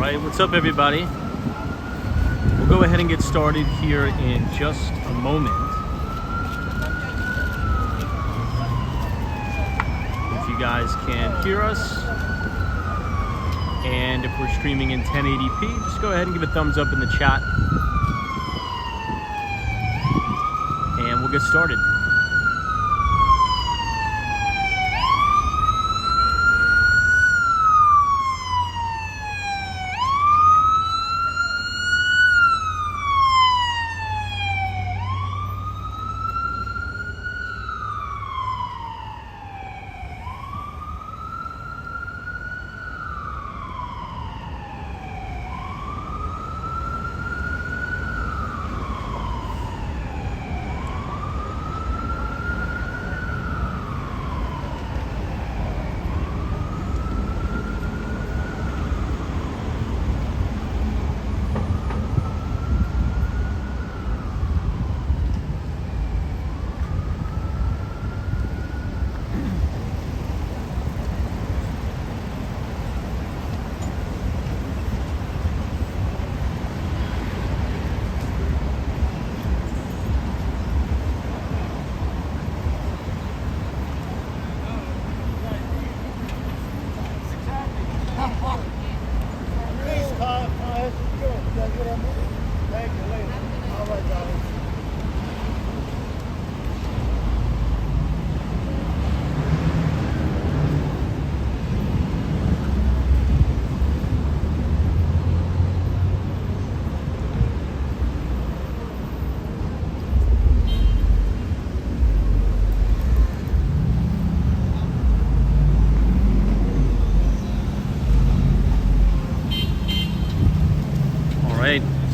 Alright, what's up everybody? We'll go ahead and get started here in just a moment. If you guys can hear us, and if we're streaming in 1080p, just go ahead and give a thumbs up in the chat. And we'll get started.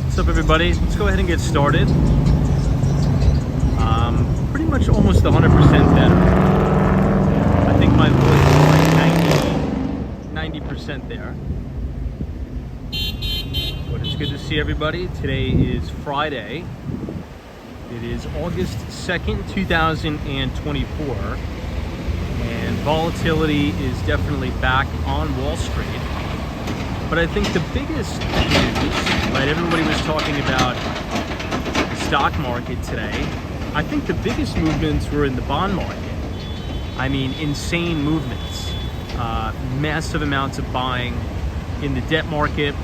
What's up everybody? Let's go ahead and get started. Pretty much almost 100% better. I think my voice is like 90% there. But it's good to see everybody. Today is Friday. It is August 2nd, 2024. And volatility is definitely back on Wall Street. But I think the biggest news, right, everybody was talking about the stock market today. I think the biggest movements were in the bond market. I mean, insane movements. Massive amounts of buying in the debt market.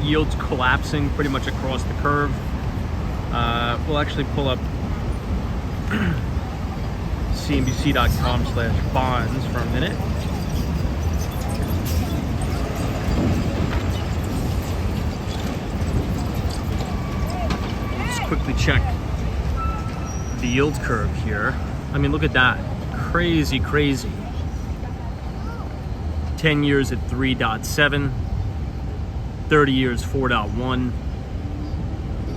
Yields collapsing pretty much across the curve. We'll actually pull up cnbc.com/bonds for a minute. Quickly check the yield curve here. I mean, look at that. Crazy. 10 years at 3.7, 30 years 4.1,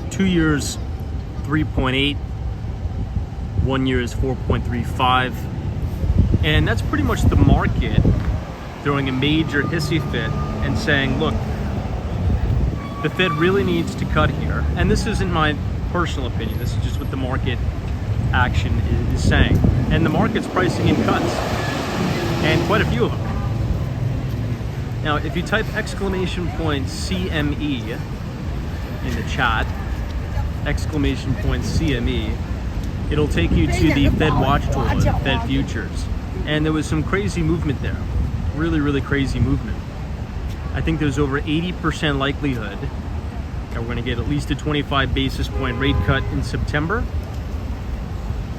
2 years 3.8, 1 year is 4.35. And that's pretty much the market throwing a major hissy fit and saying, look, the Fed really needs to cut here. And this isn't my personal opinion, this is just what the market action is saying. And the market's pricing in cuts, and quite a few of them. Now, if you type CME in the chat, CME, it'll take you to the Fed Watch tool, Fed Futures. And there was some crazy movement there, really crazy movement. I think there's over 80% likelihood that we're going to get at least a 25 basis point rate cut in September.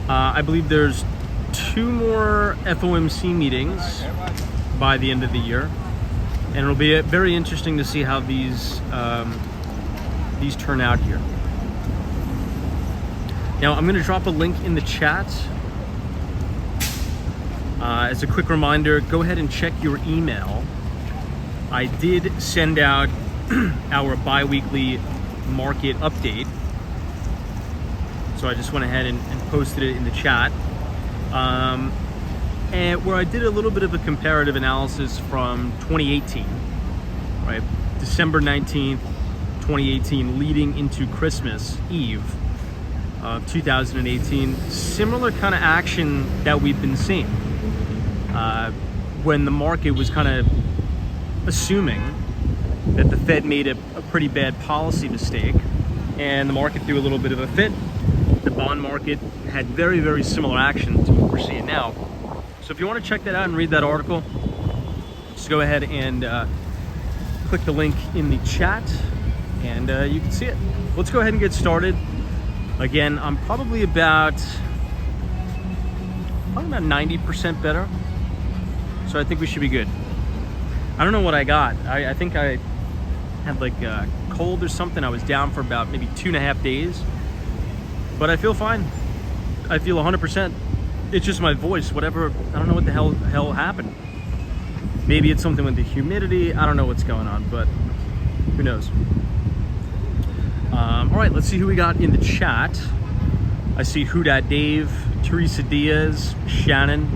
I believe there's 2 more FOMC meetings by the end of the year, and it'll be very interesting to see how these turn out here. Now, I'm going to drop a link in the chat. As a quick reminder, go ahead and check your email. I did send out our bi-weekly market update. So I just went ahead and posted it in the chat. And where I did a little bit of a comparative analysis from 2018, right? December 19th, 2018, leading into Christmas Eve of 2018. Similar kind of action that we've been seeing. When the market was kind of assuming that the Fed made a pretty bad policy mistake, and the market threw a little bit of a fit. The bond market had very, very similar action to what we're seeing now. So if you want to check that out and read that article, just go ahead and click the link in the chat, and you can see it. Let's go ahead and get started. Again, I'm probably about 90% better, so I think we should be good. I don't know what I got. I think I had like a cold or something. I was down for about maybe 2.5 days, but I feel fine. I feel 100%. It's just my voice, whatever. I don't know what the hell happened. Maybe it's something with the humidity. I don't know what's going on, but who knows. All right, let's see who we got in the chat. I see Who Dat Dave, Teresa Diaz, Shannon,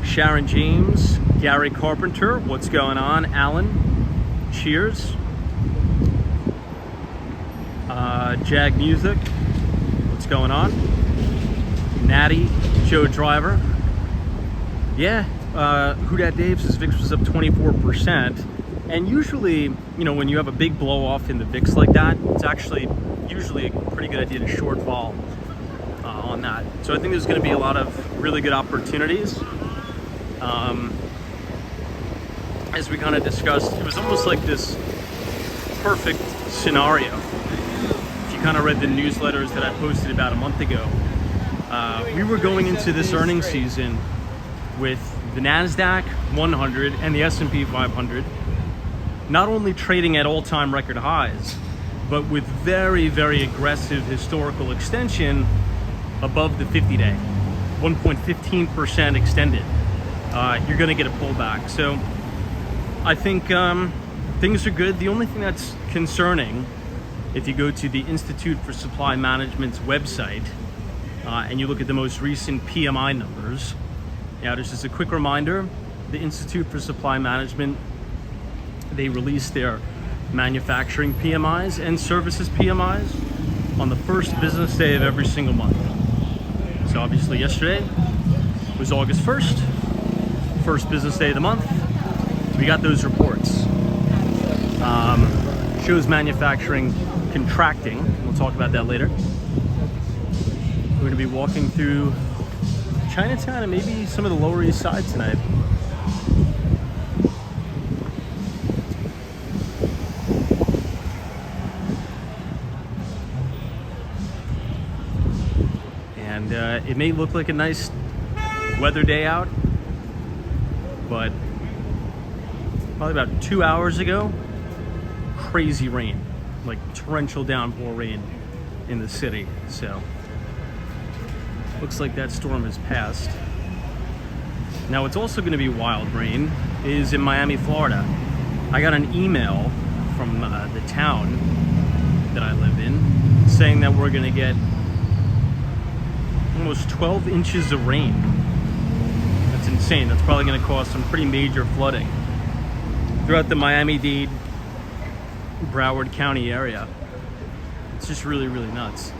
Sharon James, Gary Carpenter, what's going on? Alan, cheers. Jag Music, what's going on? Natty, Joe Driver. Yeah, Who Dat Dave says VIX was up 24%. And usually, you know, when you have a big blow off in the VIX like that, it's actually usually a pretty good idea to short vol on that. So I think there's going to be a lot of really good opportunities. As we kind of discussed, it was almost like this perfect scenario. If you kind of read the newsletters that I posted about a month ago, we were going into this earnings season with the NASDAQ 100 and the S&P 500 not only trading at all-time record highs, but with very, very aggressive historical extension above the 50-day, 1.15% extended. You're going to get a pullback. So I think things are good. The only thing that's concerning, if you go to the Institute for Supply Management's website and you look at the most recent PMI numbers, now there's just a quick reminder, the Institute for Supply Management, they release their manufacturing PMIs and services PMIs on the first business day of every single month. So obviously yesterday was August 1st, first business day of the month. We got those reports. Shows manufacturing contracting. We'll talk about that later. We're going to be walking through Chinatown and maybe some of the Lower East Side tonight. And it may look like a nice weather day out, but probably about 2 hours ago, crazy rain, like torrential downpour rain in the city. So looks like that storm has passed. Now what's also going to be wild rain is in Miami, Florida. I got an email from the town that I live in saying that we're going to get almost 12 inches of rain. That's insane. That's probably going to cause some pretty major flooding throughout the Miami-Dade, Broward County area. It's just really, really nuts.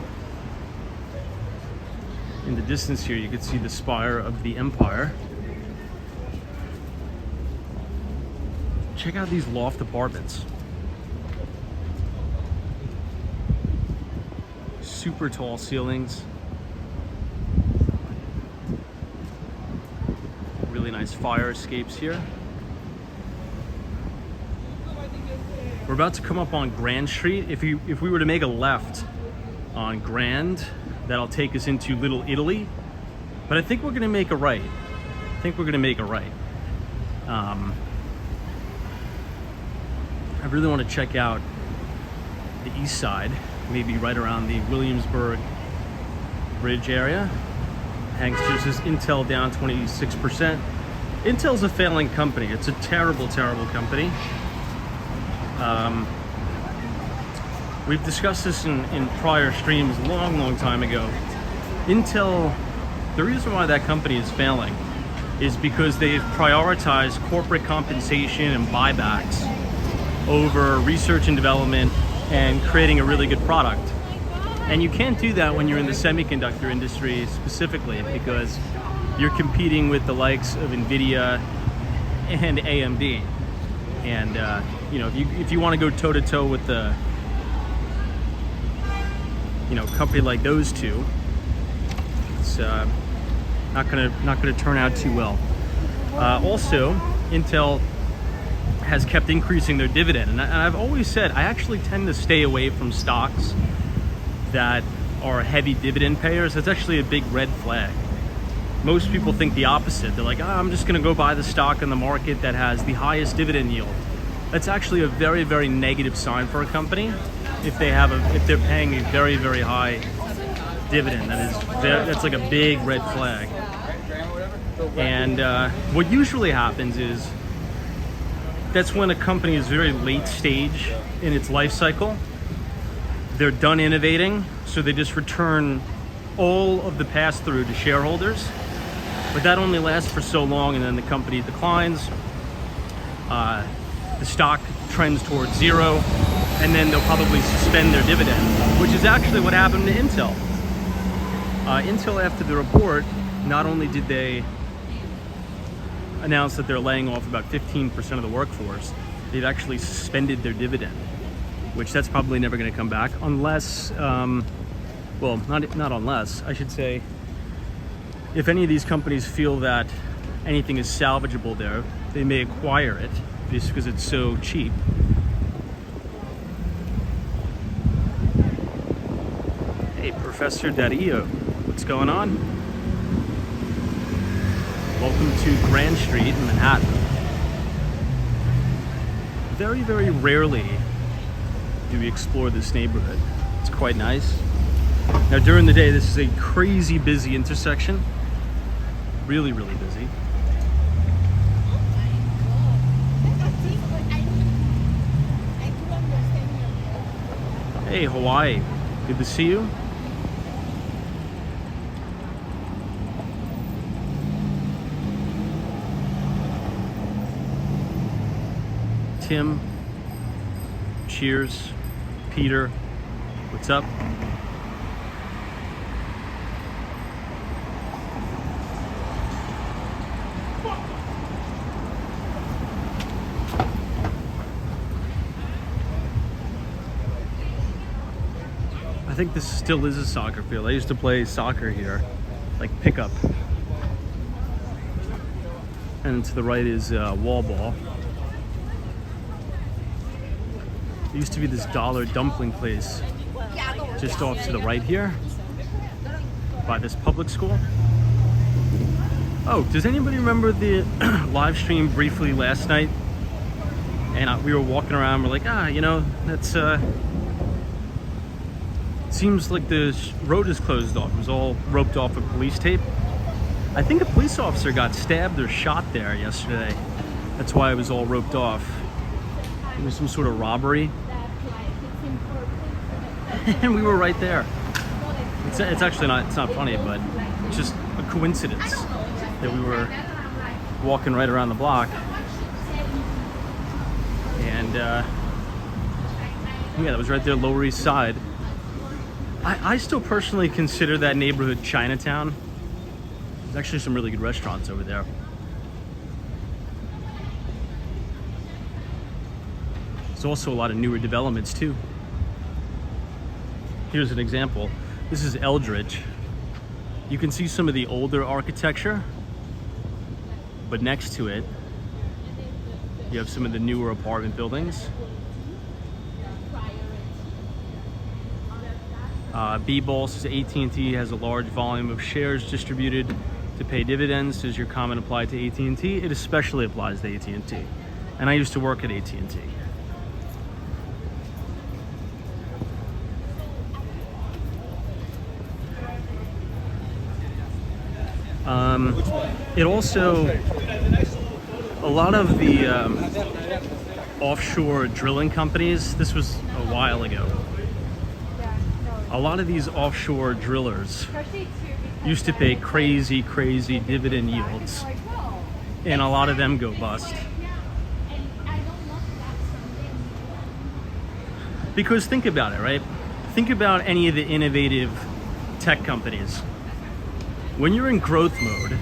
In the distance here, you can see the spire of the Empire. Check out these loft apartments. Super tall ceilings. Really nice fire escapes here. We're about to come up on Grand Street. If we were to make a left on Grand, that'll take us into Little Italy. But I think we're gonna make a right. I really want to check out the east side, maybe right around the Williamsburg Bridge area. Hanks just says Intel down 26%. Intel's a failing company. It's a terrible, terrible company. We've discussed this in prior streams a long, long time ago. Intel, the reason why that company is failing is because they've prioritized corporate compensation and buybacks over research and development and creating a really good product. And you can't do that when you're in the semiconductor industry specifically, because you're competing with the likes of NVIDIA and AMD. And you know, if you want to go toe to toe with the, you know, company like those two, it's not gonna turn out too well. Also, Intel has kept increasing their dividend, and I've always said I actually tend to stay away from stocks that are heavy dividend payers. That's actually a big red flag. Most people think the opposite. They're like, oh, I'm just gonna go buy the stock in the market that has the highest dividend yield. That's actually a very, very negative sign for a company if they're paying a very, very high dividend. That's like a big red flag. And what usually happens is that's when a company is very late stage in its life cycle. They're done innovating, so they just return all of the pass-through to shareholders. But that only lasts for so long, and then the company declines. The stock trends towards zero, and then they'll probably suspend their dividend, which is actually what happened to Intel. Intel, after the report, not only did they announced that they're laying off about 15% of the workforce, they've actually suspended their dividend, which that's probably never going to come back unless, well, not unless, I should say, if any of these companies feel that anything is salvageable there, they may acquire it just because it's so cheap. Hey, Professor Dario, what's going on? Welcome to Grand Street in Manhattan. Very, very rarely do we explore this neighborhood. It's quite nice. Now, during the day, this is a crazy busy intersection. Really, really busy. Hey, Hawaii. Good to see you. Tim, cheers. Peter, what's up? I think this still is a soccer field. I used to play soccer here, like pickup. And to the right is wall ball. There used to be this dollar dumpling place just off to the right here by this public school. Oh, does anybody remember the live stream briefly last night? And we were walking around, we're like, you know, that's, seems like the road is closed off. It was all roped off with police tape. I think a police officer got stabbed or shot there yesterday. That's why it was all roped off. It was some sort of robbery. And we were right there. It's actually not, it's not funny, but it's just a coincidence that we were walking right around the block. And yeah, that was right there, Lower East Side. I still personally consider that neighborhood Chinatown. There's actually some really good restaurants over there. There's also a lot of newer developments too. Here's an example. This is Eldridge. You can see some of the older architecture, but next to it, you have some of the newer apartment buildings. B-Ball says AT&T has a large volume of shares distributed to pay dividends. Does your comment apply to AT&T? It especially applies to AT&T. And I used to work at AT&T. It also, a lot of the offshore drilling companies, this was a while ago, a lot of these offshore drillers used to pay crazy dividend yields, and a lot of them go bust. Because think about it, right? Think about any of the innovative tech companies. When you're in growth mode,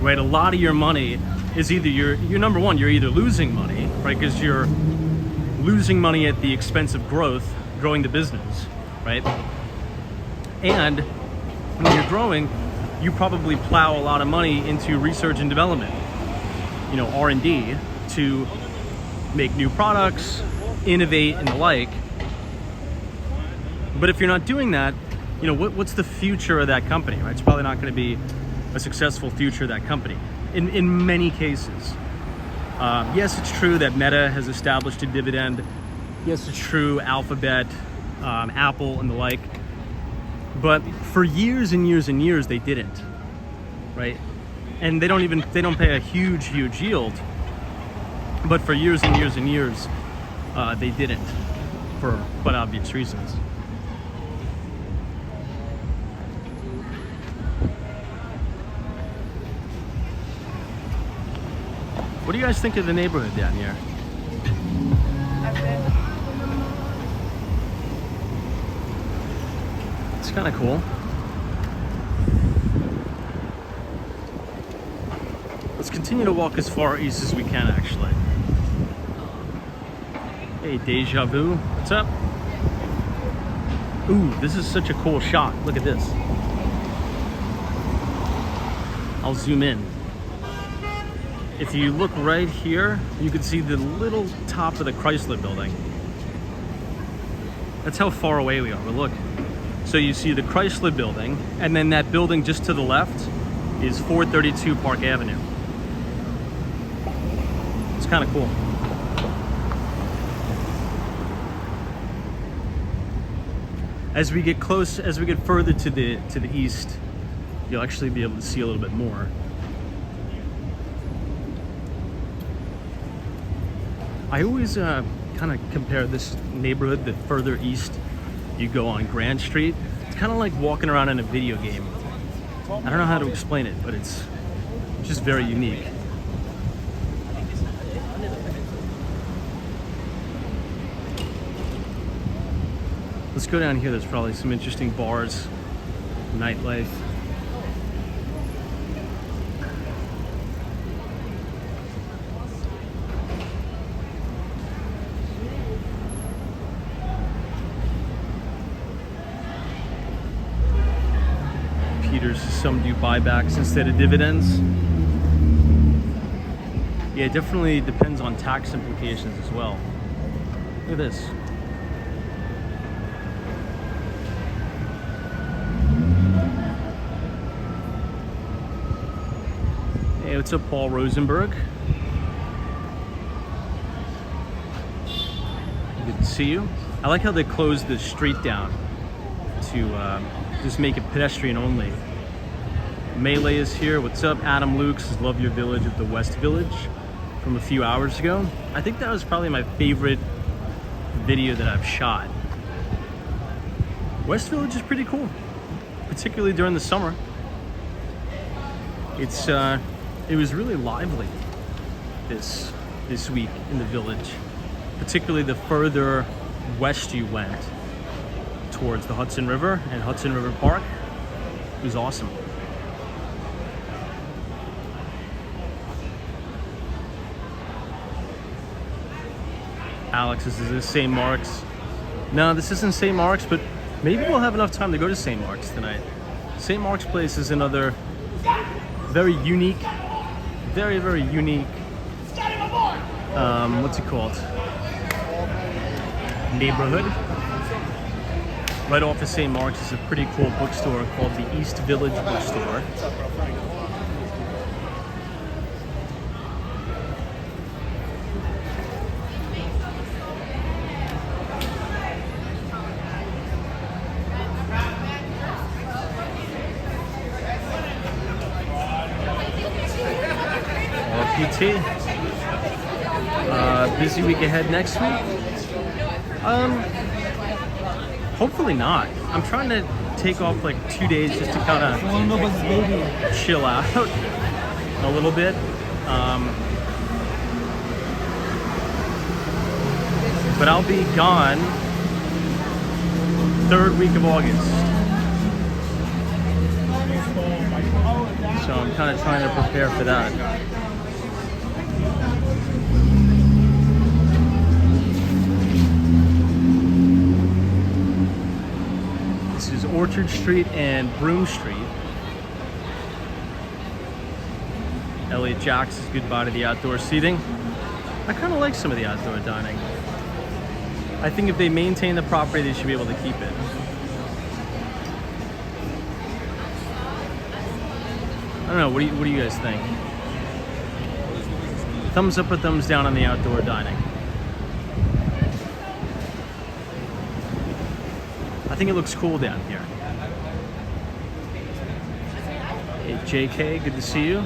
right, a lot of your money is either you're number one, you're either losing money, right? Because you're losing money at the expense of growing the business, right? And when you're growing, you probably plow a lot of money into research and development, you know, R&D, to make new products, innovate, and the like. But if you're not doing that, you know, what's the future of that company, right? It's probably not going to be a successful future of that company in many cases. Yes, it's true that Meta has established a dividend. Yes, it's true, Alphabet, Apple, and the like. But for years and years and years, they didn't, right? And they don't pay a huge yield. But for years and years and years, they didn't, for quite obvious reasons. What do you guys think of the neighborhood down here? It's kind of cool. Let's continue to walk as far east as we can, actually. Hey, Deja Vu, what's up? Ooh, this is such a cool shot. Look at this. I'll zoom in. If you look right here, you can see the little top of the Chrysler building. That's how far away we are, but look. So you see the Chrysler building, and then that building just to the left is 432 Park Avenue. It's kind of cool. As we get further to the east, you'll actually be able to see a little bit more. I always kind of compare this neighborhood, the further east you go on Grand Street. It's kind of like walking around in a video game. I don't know how to explain it, but it's just very unique. Let's go down here. There's probably some interesting bars, nightlife. Some do buybacks instead of dividends. Yeah, it definitely depends on tax implications as well. Look at this. Hey, what's up, Paul Rosenberg? Good to see you. I like how they closed the street down to just make it pedestrian only. Melee is here. What's up? Adam Lukes, love your village of the West Village from a few hours ago. I think that was probably my favorite video that I've shot. West Village is pretty cool, particularly during the summer. It was really lively this week in the village, particularly the further west you went towards the Hudson River and Hudson River Park. It was awesome. Alex, is this St. Mark's? No, this isn't St. Mark's, but maybe we'll have enough time to go to St. Mark's tonight. St. Mark's Place is another very unique, very unique, what's it called? Neighborhood. Right off of St. Mark's is a pretty cool bookstore called the East Village Bookstore. RPT. Busy week ahead next week? Hopefully not. I'm trying to take off like 2 days just to kind of chill out a little bit. But I'll be gone 3rd week of August. So I'm kind of trying to prepare for that. Orchard Street and Broome Street. Elliot Jacks is goodbye to the outdoor seating. I kind of like some of the outdoor dining. I think if they maintain the property, they should be able to keep it. I don't know, what do you guys think? Thumbs up or thumbs down on the outdoor dining? I think it looks cool down here. Hey, JK, good to see you.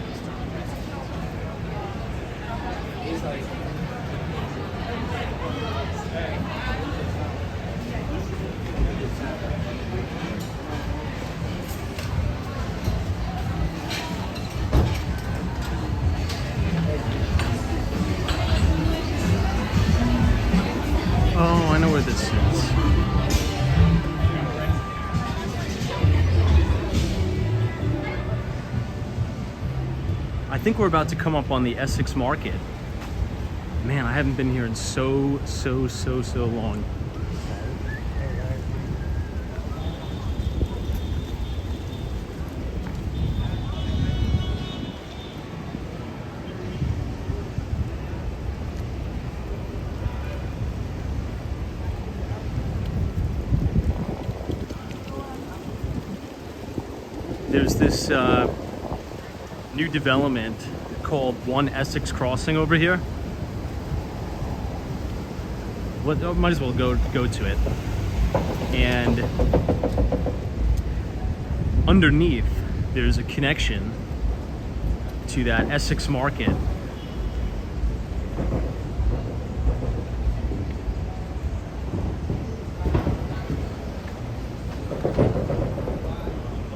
Oh, I know where this is. I think we're about to come up on the Essex Market. Man, I haven't been here in so long. There's this new development called One Essex Crossing over here. Might as well go to it. And underneath, there's a connection to that Essex Market.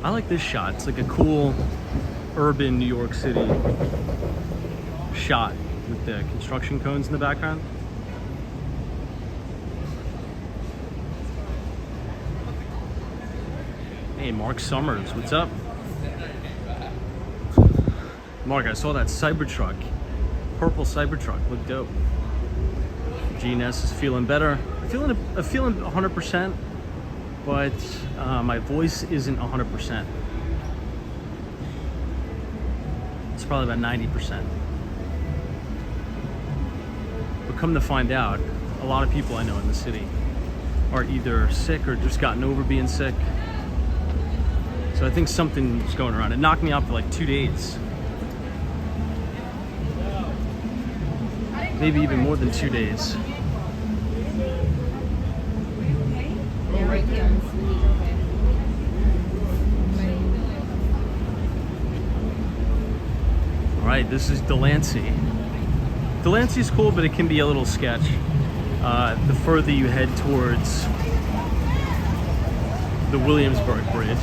I like this shot. It's like a cool urban New York City shot with the construction cones in the background. Hey, Mark Summers, what's up? Mark, I saw that Cybertruck. Purple Cybertruck, looked dope. GNS is feeling better. I'm feeling 100%, but my voice isn't 100%. It's probably about 90%. But come to find out, a lot of people I know in the city are either sick or just gotten over being sick. So I think something's going around. It knocked me out for like 2 days. Maybe even more than 2 days. All right, this is Delancey. Delancey's cool, but it can be a little sketch. The further you head towards the Williamsburg Bridge.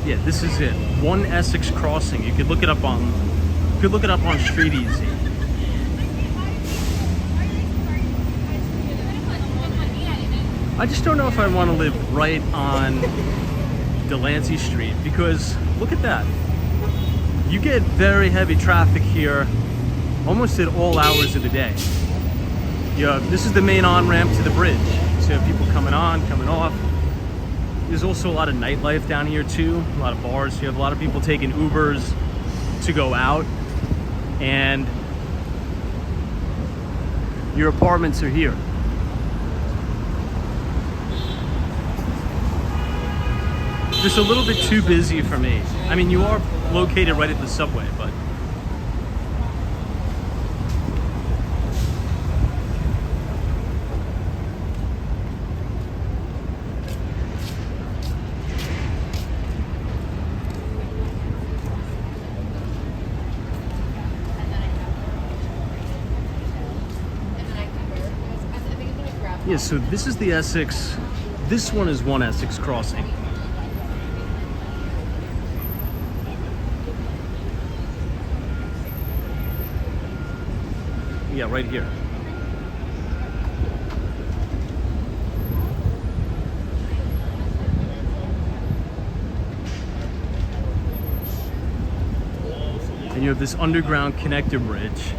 Yeah, this is it. One Essex Crossing. You could look it up on Street Easy. I just don't know if I want to live right on Delancey Street, because look at that. You get very heavy traffic here almost at all hours of the day. This is the main on-ramp to the bridge. So you have people coming on, coming off. There's also a lot of nightlife down here too, a lot of bars. You have a lot of people taking Ubers to go out, and your apartments are here. Just a little bit too busy for me. I mean, you are located right at the subway, but yeah, so this is the Essex. This one is One Essex Crossing. Yeah, right here. And you have this underground connector bridge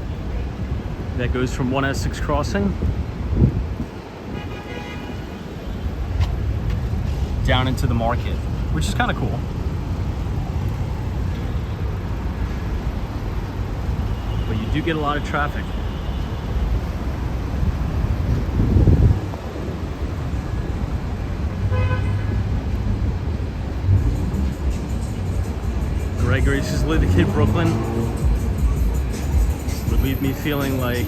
that goes from 1 Essex Crossing down into the market, which is kind of cool. But you do get a lot of traffic. Gregory's just lived in Brooklyn. Would leave me feeling like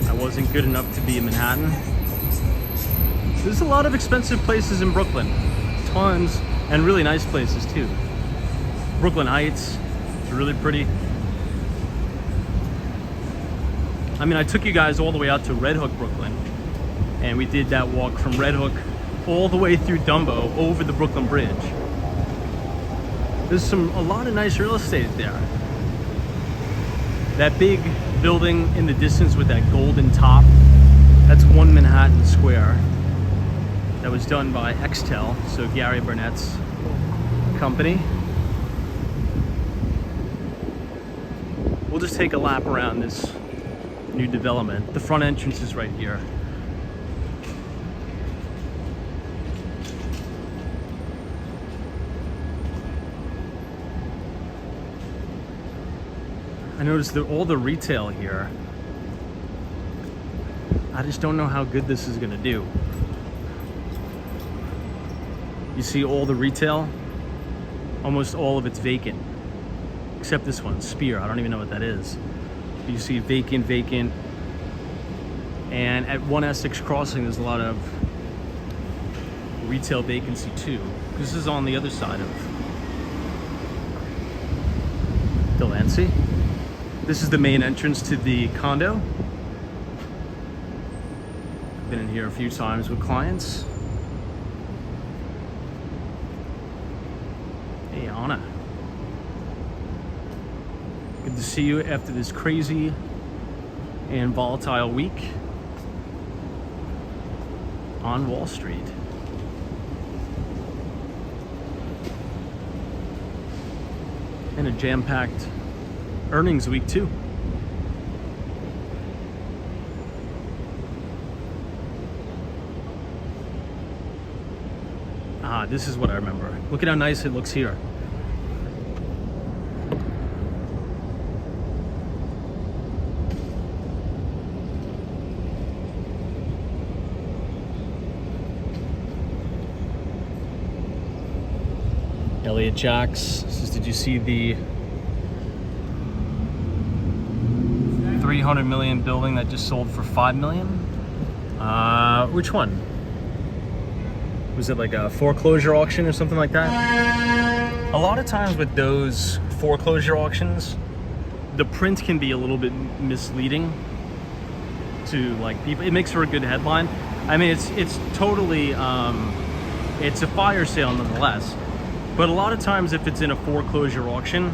I wasn't good enough to be in Manhattan. There's a lot of expensive places in Brooklyn. Tons, and really nice places too. Brooklyn Heights is really pretty. I mean, I took you guys all the way out to Red Hook, Brooklyn, and we did that walk from Red Hook all the way through Dumbo over the Brooklyn Bridge. There's a lot of nice real estate there. That big building in the distance with that golden top, that's One Manhattan Square. That was done by Extel, so Gary Burnett's company. We'll just take a lap around this new development. The front entrance is right here. I noticed that all the retail here, I just don't know how good this is gonna do. You see all the retail, almost all of it's vacant, except this one, Spear. I don't even know what that is. You see vacant, and at 1 Essex Crossing, there's a lot of retail vacancy too. This is on the other side of Delancey. This is the main entrance to the condo. I've been in here a few times with clients. Hey, Anna. Good to see you after this crazy and volatile week on Wall Street. And a jam-packed earnings week too. Ah, this is what I remember. Look at how nice it looks here. Elliot Jacks says, did you see the 300 million building that just sold for 5 million? Which one? Was it like a foreclosure auction or something like that? A lot of times with those foreclosure auctions, the print can be a little bit misleading to like people. It makes for a good headline. I mean, it's totally, it's a fire sale nonetheless. But a lot of times if it's in a foreclosure auction,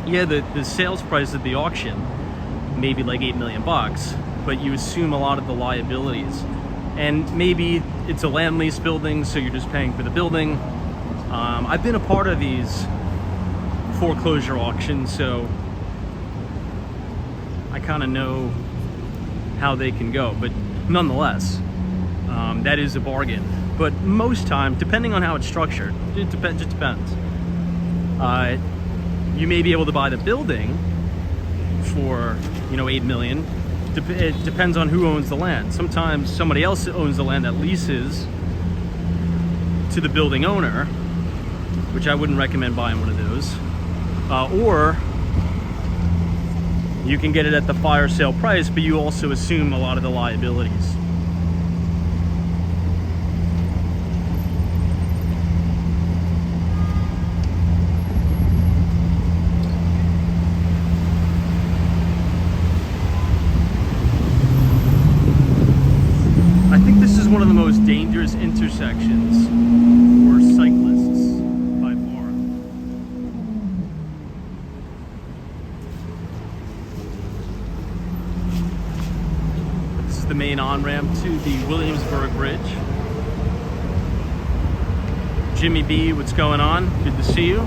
yeah, the sales price at the auction maybe like 8 million bucks, but you assume a lot of the liabilities, and maybe it's a land lease building, so you're just paying for the building. I've been a part of these foreclosure auctions, so I kind of know how they can go, but nonetheless, that is a bargain. But most time, depending on how it's structured, it just depends. You may be able to buy the building for, 8 million. It depends on who owns the land. Sometimes somebody else owns the land that leases to the building owner, which I wouldn't recommend buying one of those. Or you can get it at the fire sale price, but you also assume a lot of the liabilities. One of the most dangerous intersections for cyclists by far. This is the main on-ramp to the Williamsburg Bridge. Jimmy B, what's going on? Good to see you.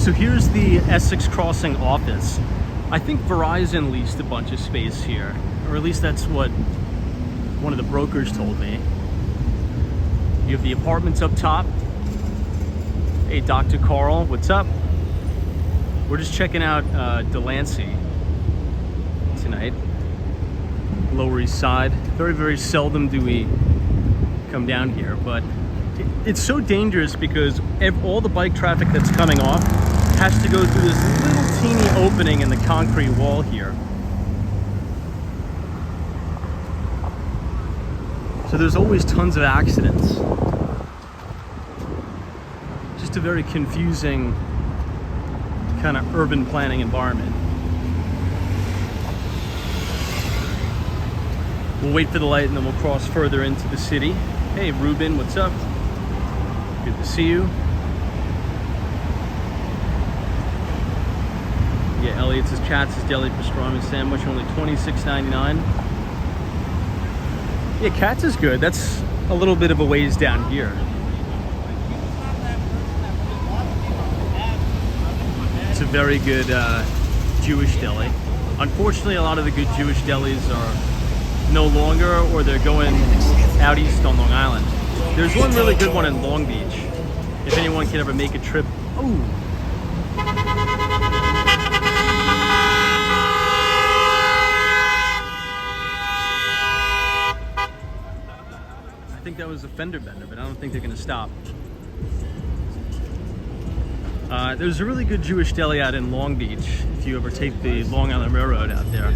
So here's the Essex Crossing office. I think Verizon leased a bunch of space here, or at least that's what one of the brokers told me. You have the apartments up top. Hey, Dr. Carl, what's up? We're just checking out Delancey tonight, Lower East Side. Very, very seldom do we come down here, but it's so dangerous because all the bike traffic that's coming off has to go through this little teeny opening in the concrete wall here. So there's always tons of accidents. Just a very confusing kind of urban planning environment. We'll wait for the light and then we'll cross further into the city. Hey, Ruben, what's up? Good to see you. Yeah, Elliot says Chats' Deli Pastrami sandwich, only $26.99. Yeah, Katz is good. That's a little bit of a ways down here. It's a very good Jewish deli. Unfortunately, a lot of the good Jewish delis are no longer, or they're going out east on Long Island. There's one really good one in Long Beach. If anyone can ever make a trip. Oh. I think that was a fender bender, but I don't think they're gonna stop. There's a really good Jewish deli out in Long Beach if you ever take the Long Island Railroad out there.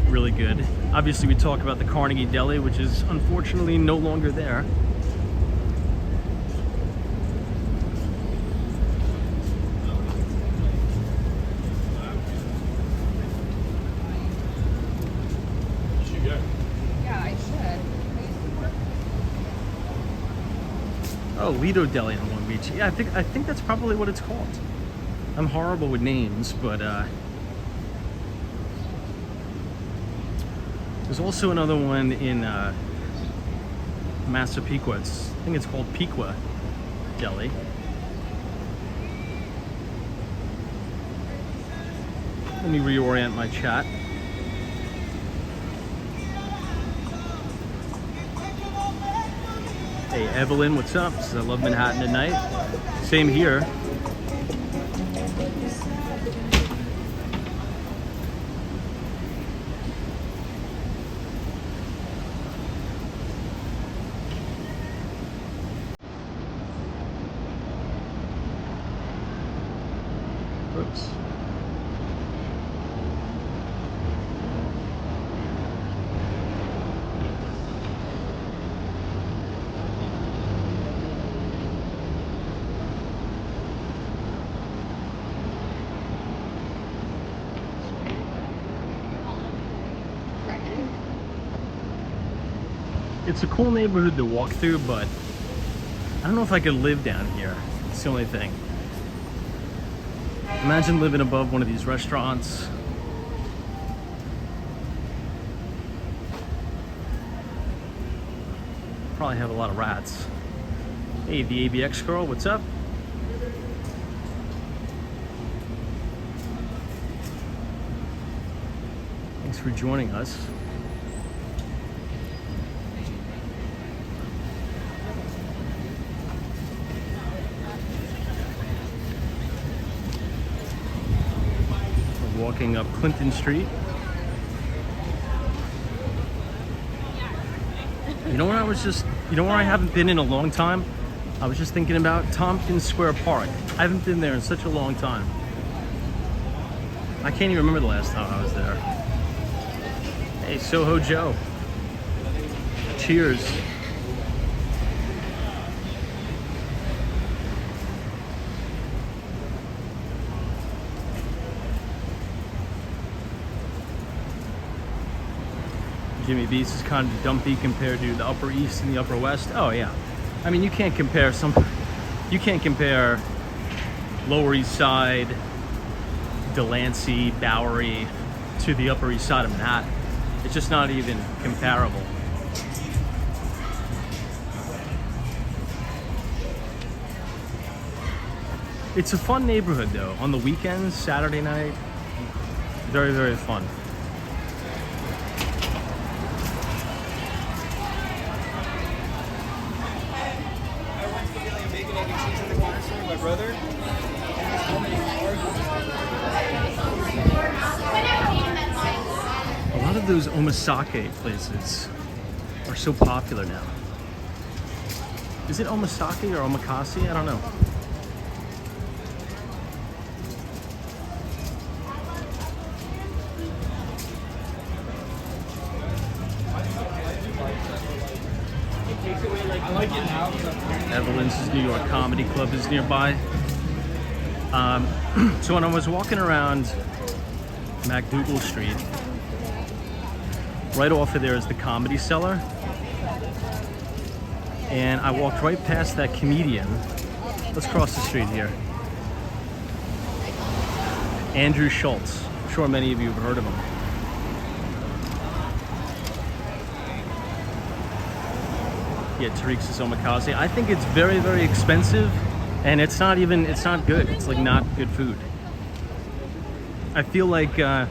Really good. Obviously we talk about the Carnegie Deli, which is unfortunately no longer there. Oh, Lido Deli in Long Beach. Yeah, I think that's probably what it's called. I'm horrible with names, but there's also another one in Massapequa. I think it's called Pequa Deli. Let me reorient my chat. Hey, Evelyn, what's up? Says I love Manhattan at night. Same here. Oops. It's a cool neighborhood to walk through, but I don't know if I could live down here. It's the only thing. Imagine living above one of these restaurants. Probably have a lot of rats. Hey, the ABX girl, what's up? Thanks for joining us. Walking up Clinton Street. You know where I haven't been in a long time? I was just thinking about Tompkins Square Park. I haven't been there in such a long time. I can't even remember the last time I was there. Hey, Soho Joe. Cheers. Jimmy Beast is kind of dumpy compared to the Upper East and the Upper West. Oh yeah, I mean you can't compare Lower East Side, Delancey, Bowery to the Upper East Side of Manhattan. It's just not even comparable. It's a fun neighborhood though. On the weekends, Saturday night, very, very fun. My brother. A lot of those omasake places are so popular now. Is it omasake or omakase? I don't know. I like it now. Evelyn's New York Comedy Club is nearby. So when I was walking around MacDougal Street, right off of there is the Comedy Cellar. And I walked right past that comedian. Let's cross the street here. Andrew Schultz. I'm sure many of you have heard of him. Yeah, Tariq's omakase. I think it's very, very expensive, and it's not good. It's like not good food. I feel like I'm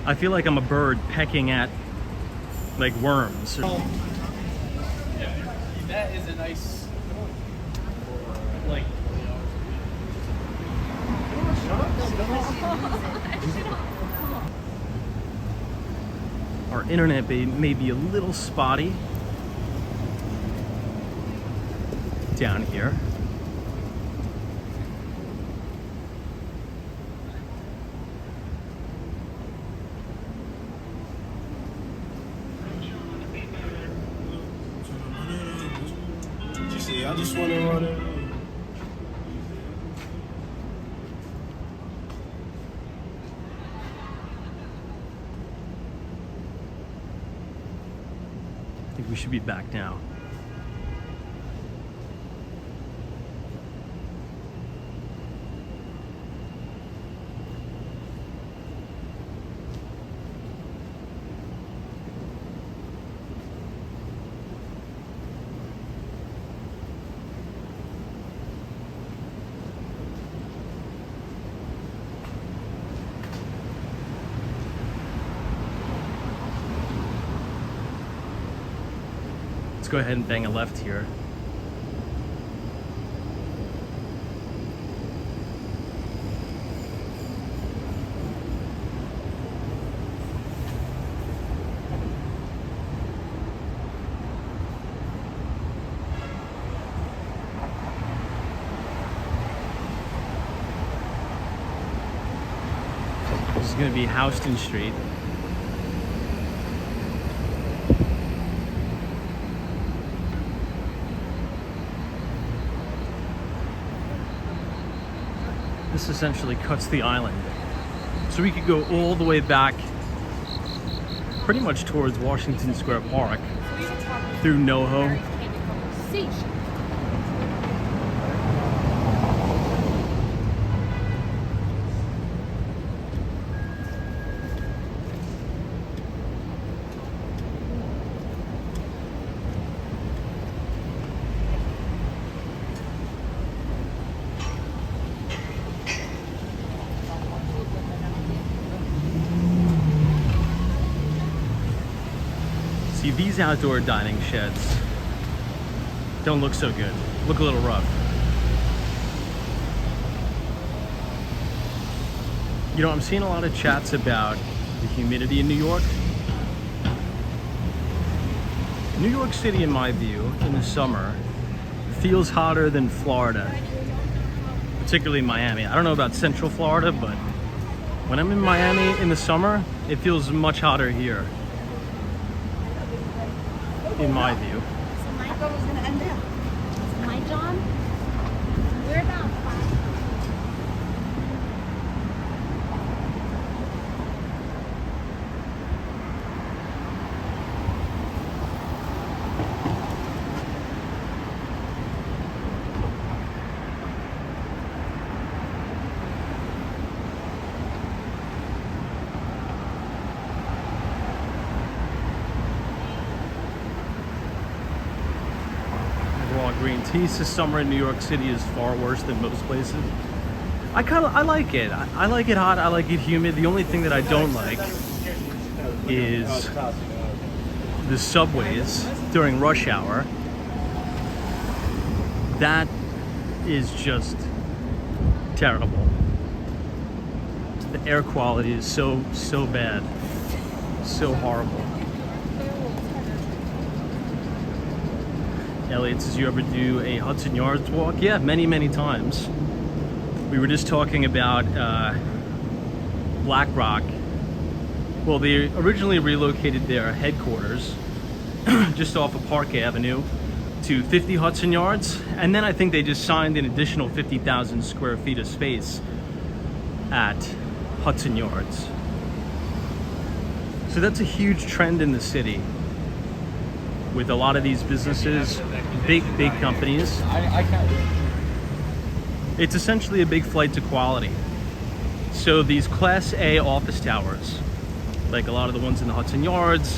a bird pecking at like worms. That is a nice, like. Our internet may be a little spotty down here. I just want to run it. I think we should be back now. Let's go ahead and bang a left here. This is going to be Houston Street. This essentially cuts the island. So we could go all the way back pretty much towards Washington Square Park through NoHo. See, these outdoor dining sheds don't look so good. Look a little rough. You know, I'm seeing a lot of chats about the humidity in New York. New York City, in my view, in the summer, feels hotter than Florida, particularly Miami. I don't know about Central Florida, but when I'm in Miami in the summer, it feels much hotter here, in my view. So my thought was going to end there. So my John, we're about 5. Raw green tea. This summer in New York City is far worse than most places. I like it. I like it hot. I like it humid. The only thing that I don't like is the subways during rush hour. That is just terrible. The air quality is so bad, so horrible. Elliot says, you ever do a Hudson Yards walk? Yeah, many times. We were just talking about BlackRock. Well, they originally relocated their headquarters just off of Park Avenue to 50 Hudson Yards, and then I think they just signed an additional 50,000 square feet of space at Hudson Yards. So that's a huge trend in the city with a lot of these businesses, big companies. It's essentially a big flight to quality. So these Class A office towers, like a lot of the ones in the Hudson Yards,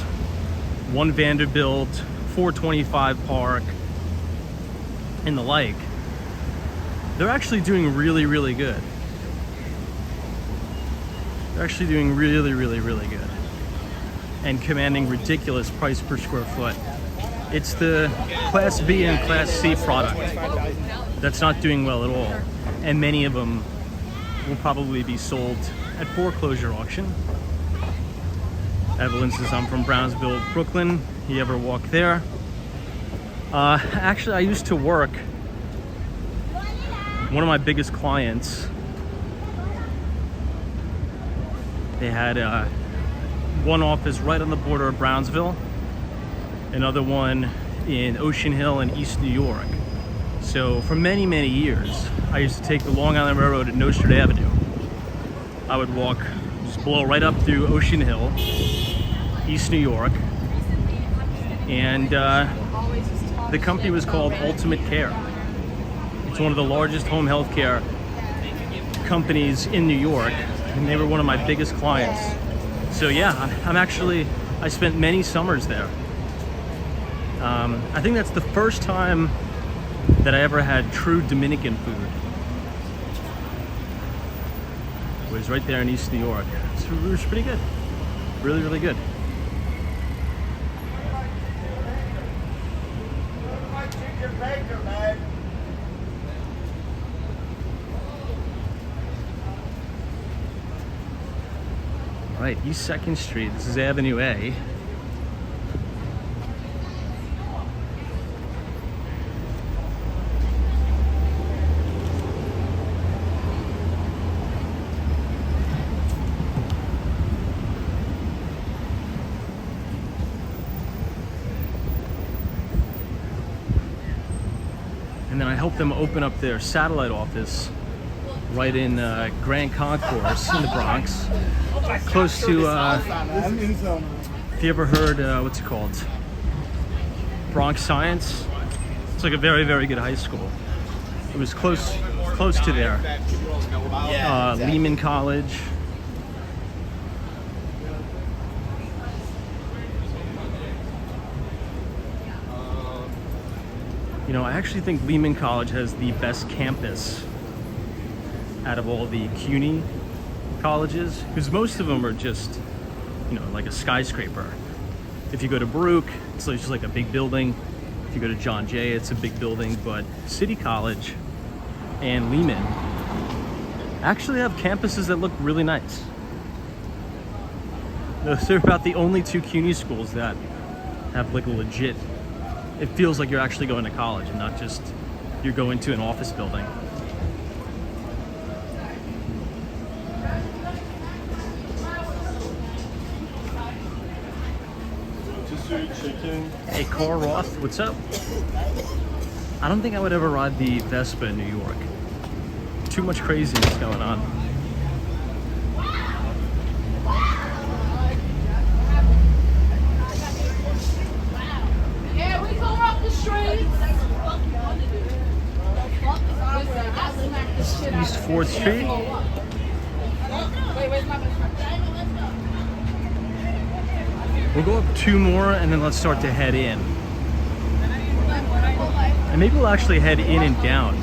1 Vanderbilt, 425 Park, and the like, they're actually doing really good. They're actually doing really good and commanding ridiculous price per square foot. It's the Class B and Class C product that's not doing well at all, and many of them will probably be sold at foreclosure auction. Evelyn says, I'm from Brownsville, Brooklyn. You ever walk there? Actually, I used to work. One of my biggest clients, they had one office right on the border of Brownsville, another one in Ocean Hill in East New York. So for many years, I used to take the Long Island Railroad at Nostrand Avenue. I would walk, just blow right up through Ocean Hill, East New York, and the company was called Ultimate Care. It's one of the largest home health care companies in New York, and they were one of my biggest clients. So yeah, I spent many summers there. I think that's the first time that I ever had true Dominican food. It was right there in East New York. It was pretty good. Really good. All right, East 2nd Street. This is Avenue A. And then I helped them open up their satellite office right in Grand Concourse in the Bronx, close to, if you ever heard, what's it called? Bronx Science. It's like a very good high school. It was close to there. Lehman College. You know, I actually think Lehman College has the best campus out of all the CUNY colleges, because most of them are just, you know, like a skyscraper. If you go to Baruch, it's just like a big building. If you go to John Jay, it's a big building. But City College and Lehman actually have campuses that look really nice. They're about the only 2 CUNY schools that have like a legit, it feels like you're actually going to college and not just you're going to an office building. Hey, Carl Roth, what's up? I don't think I would ever ride the Vespa in New York. Too much craziness going on. Yeah, we go up the street. East 4th Street. We'll go up 2 more and then let's start to head in. And maybe we'll actually head in and down.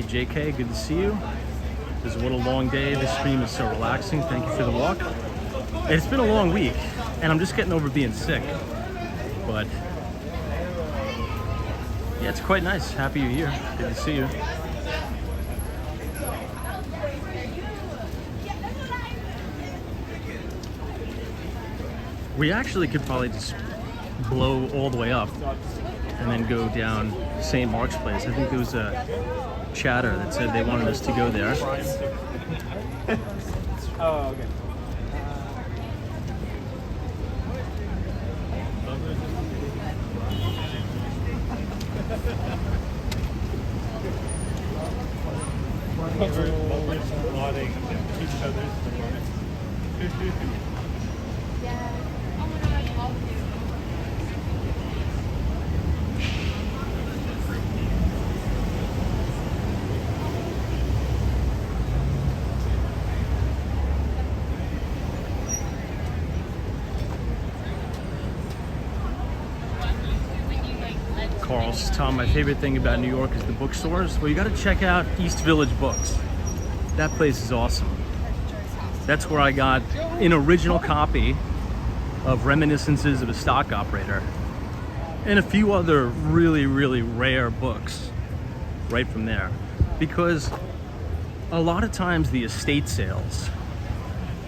Hey JK, good to see you. This is what a long day. This stream is so relaxing. Thank you for the walk. It's been a long week, and I'm just getting over being sick. But yeah, it's quite nice. Happy you're here. Good to see you. We actually could probably just blow all the way up and then go down St. Mark's Place. I think there was a chatter that said they wanted us to go there. Oh, okay. Carl's, Tom, my favorite thing about New York is the bookstores. Well, you got to check out East Village Books. That place is awesome. That's where I got an original copy of Reminiscences of a Stock Operator and a few other really, really rare books right from there. Because a lot of times the estate sales,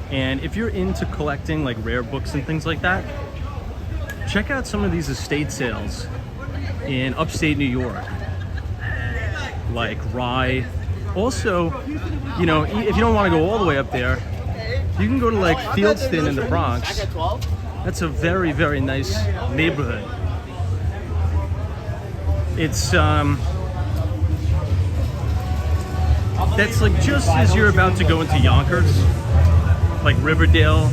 and if you're into collecting like rare books and things like that, check out some of these estate sales in upstate New York, like Rye. Also, you know, if you don't want to go all the way up there, you can go to like Fieldston in the Bronx. That's a very, very nice neighborhood. It's that's like just as you're about to go into Yonkers, like Riverdale.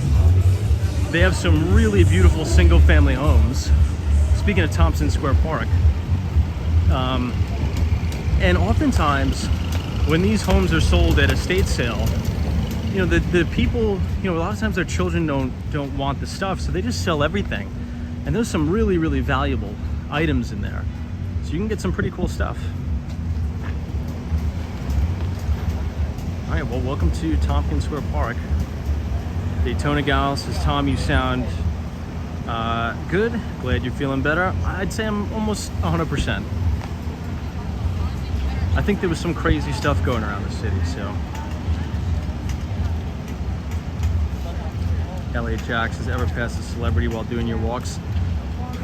They have some really beautiful single-family homes. Speaking of Thompson Square Park, and oftentimes when these homes are sold at estate sale, you know, the people, you know, a lot of times their children don't want the stuff, so they just sell everything. And there's some really, really valuable items in there, so you can get some pretty cool stuff. All right, well, welcome to Tompkins Square Park. Daytona Gal says, Tom, you sound good. Glad you're feeling better. I'd say I'm almost 100%. I think there was some crazy stuff going around the city, so. Elliot Jack says, ever pass a celebrity while doing your walks?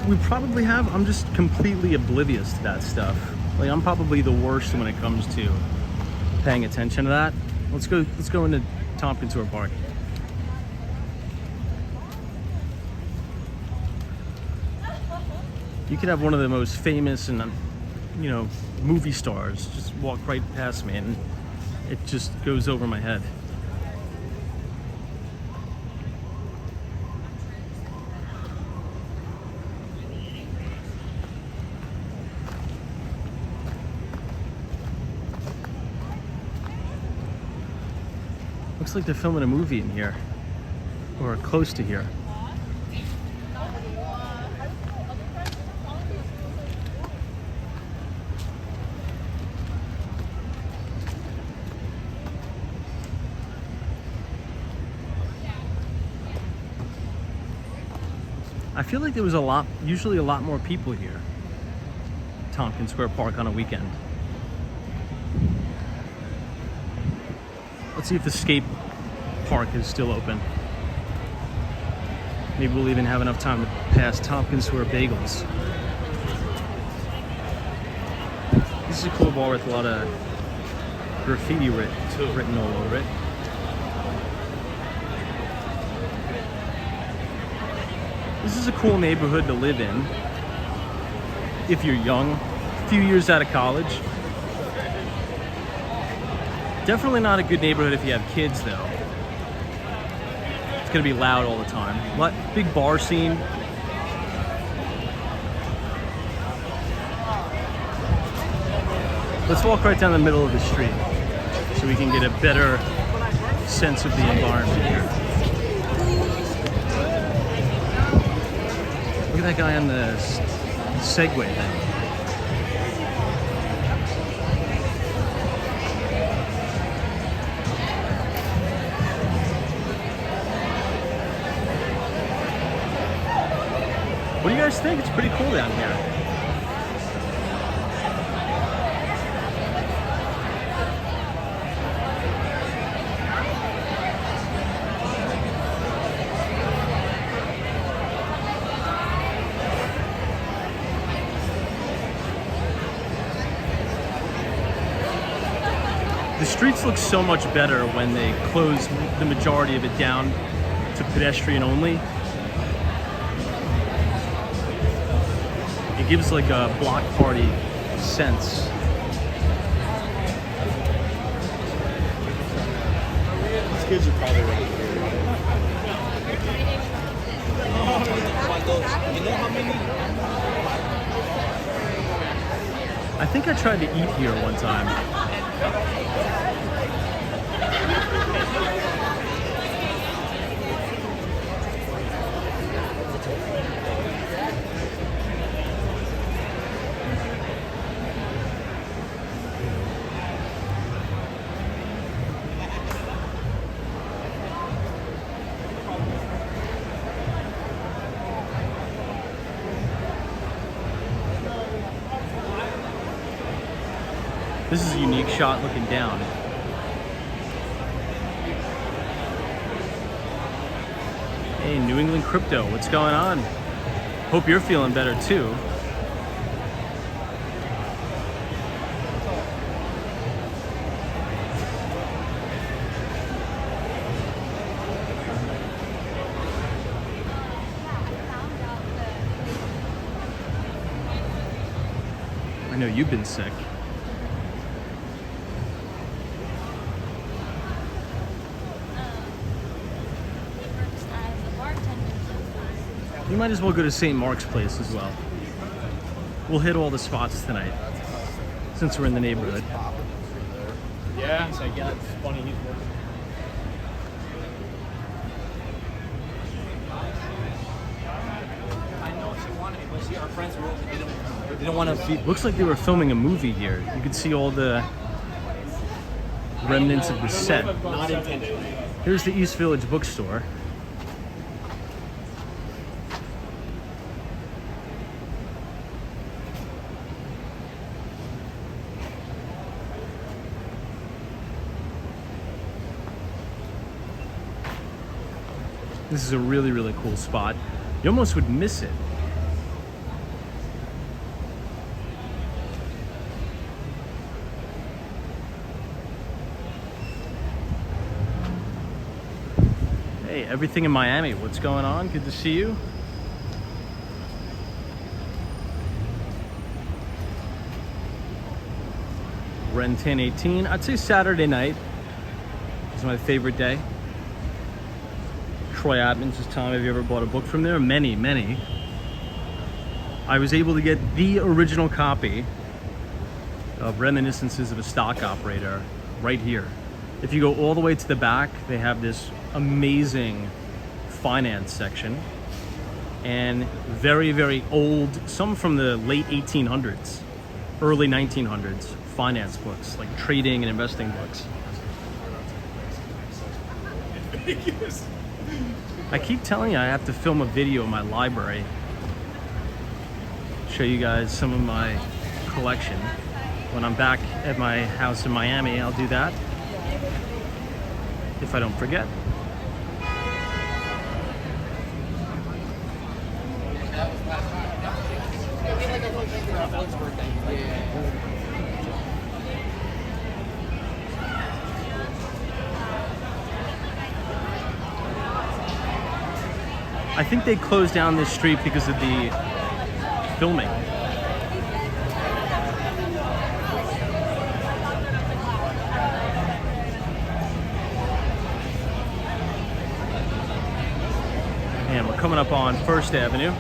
We probably have. I'm just completely oblivious to that stuff. Like, I'm probably the worst when it comes to paying attention to that. Let's go into Tompkins Square Park. You could have one of the most famous and, you know, movie stars just walk right past me, and it just goes over my head. Looks like they're filming a movie in here, or close to here. I feel like there was usually a lot more people here. Tompkins Square Park on a weekend. Let's see if the skate park is still open. Maybe we'll even have enough time to pass Tompkins Square Bagels. This is a cool bar with a lot of graffiti written all over it. This is a cool neighborhood to live in if you're young, a few years out of college. Definitely not a good neighborhood if you have kids, though. It's gonna be loud all the time. Big bar scene. Let's walk right down the middle of the street so we can get a better sense of the environment here. Look at that guy on the Segway thing. guys think? It's pretty cool down here. The streets look so much better when they close the majority of it down to pedestrian only. It gives like a block party sense. These kids are probably right here. You know how many? I think I tried to eat here one time. This is a unique shot looking down. Hey, New England crypto, what's going on? Hope you're feeling better too. I know you've been sick. You might as well go to St. Mark's Place as well. We'll hit all the spots tonight, since we're in the neighborhood. Yeah, so yeah, it's funny he's working. I know she wanted me, but see our friends were they didn't want to see. Looks like they were filming a movie here. You can see all the remnants of the set. Not intended. Here's the East Village bookstore. This is a really, really cool spot. You almost would miss it. Hey, everything in Miami, what's going on? Good to see you. Ren 1018. I'd say Saturday night is my favorite day. Troy Atman's is telling me, have you ever bought a book from there? Many, many. I was able to get the original copy of Reminiscences of a Stock Operator right here. If you go all the way to the back, they have this amazing finance section and very, very old, some from the late 1800s, early 1900s, finance books, like trading and investing books. I keep telling you I have to film a video in my library, show you guys some of my collection. When I'm back at my house in Miami, I'll do that, if I don't forget. I think they closed down this street because of the filming. And we're coming up on First Avenue.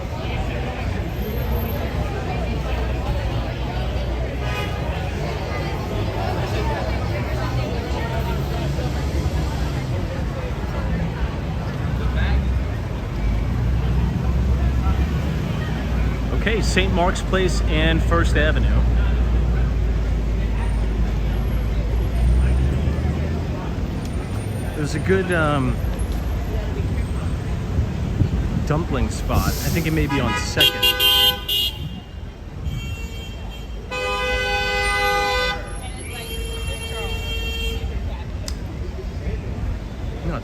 Okay, St. Mark's Place and First Avenue. There's a good dumpling spot. I think it may be on Second.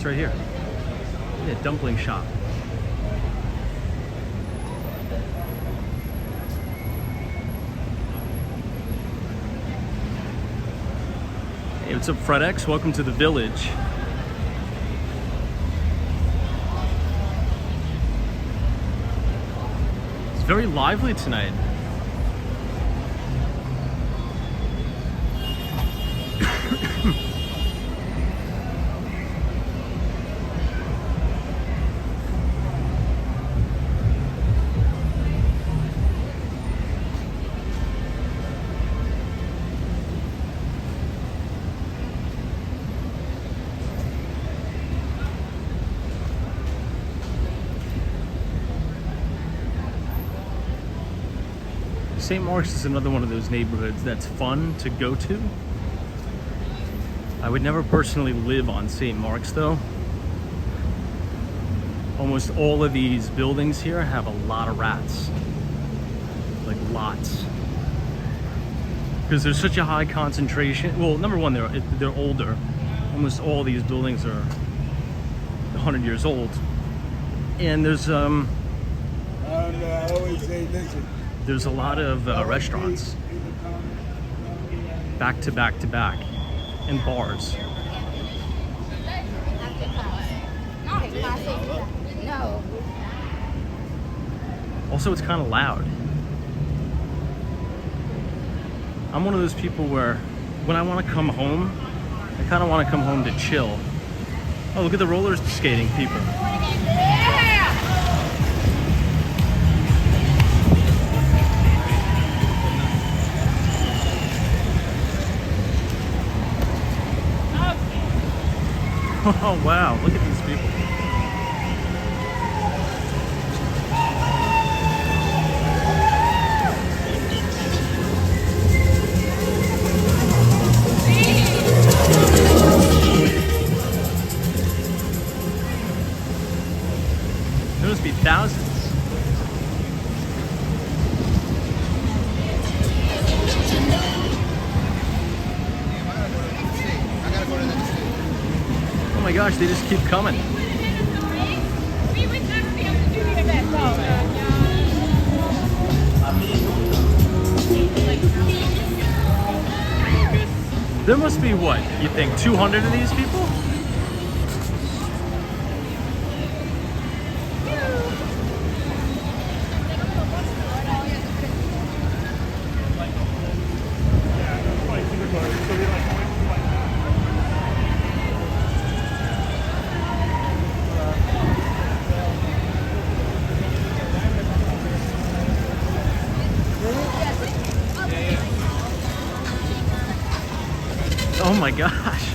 It's right here. Yeah, dumpling shop. Hey, what's up, FredX? Welcome to the village. It's very lively tonight. St. Mark's is another one of those neighborhoods that's fun to go to. I would never personally live on St. Mark's though. Almost all of these buildings here have a lot of rats. Like lots. Because there's such a high concentration. Well, number one, they're older. Almost all these buildings are 100 years old. And there's I always say, listen. There's a lot of restaurants, back to back to back, and bars. No. Also, it's kind of loud. I'm one of those people where, when I want to come home, I kind of want to come home to chill. Oh, look at the roller skating people. Oh wow, look at these people. There must be thousands. Oh my gosh, they just keep coming. We would never be able to do the event though. There must be, what, you think, 200 of these people? Oh my gosh.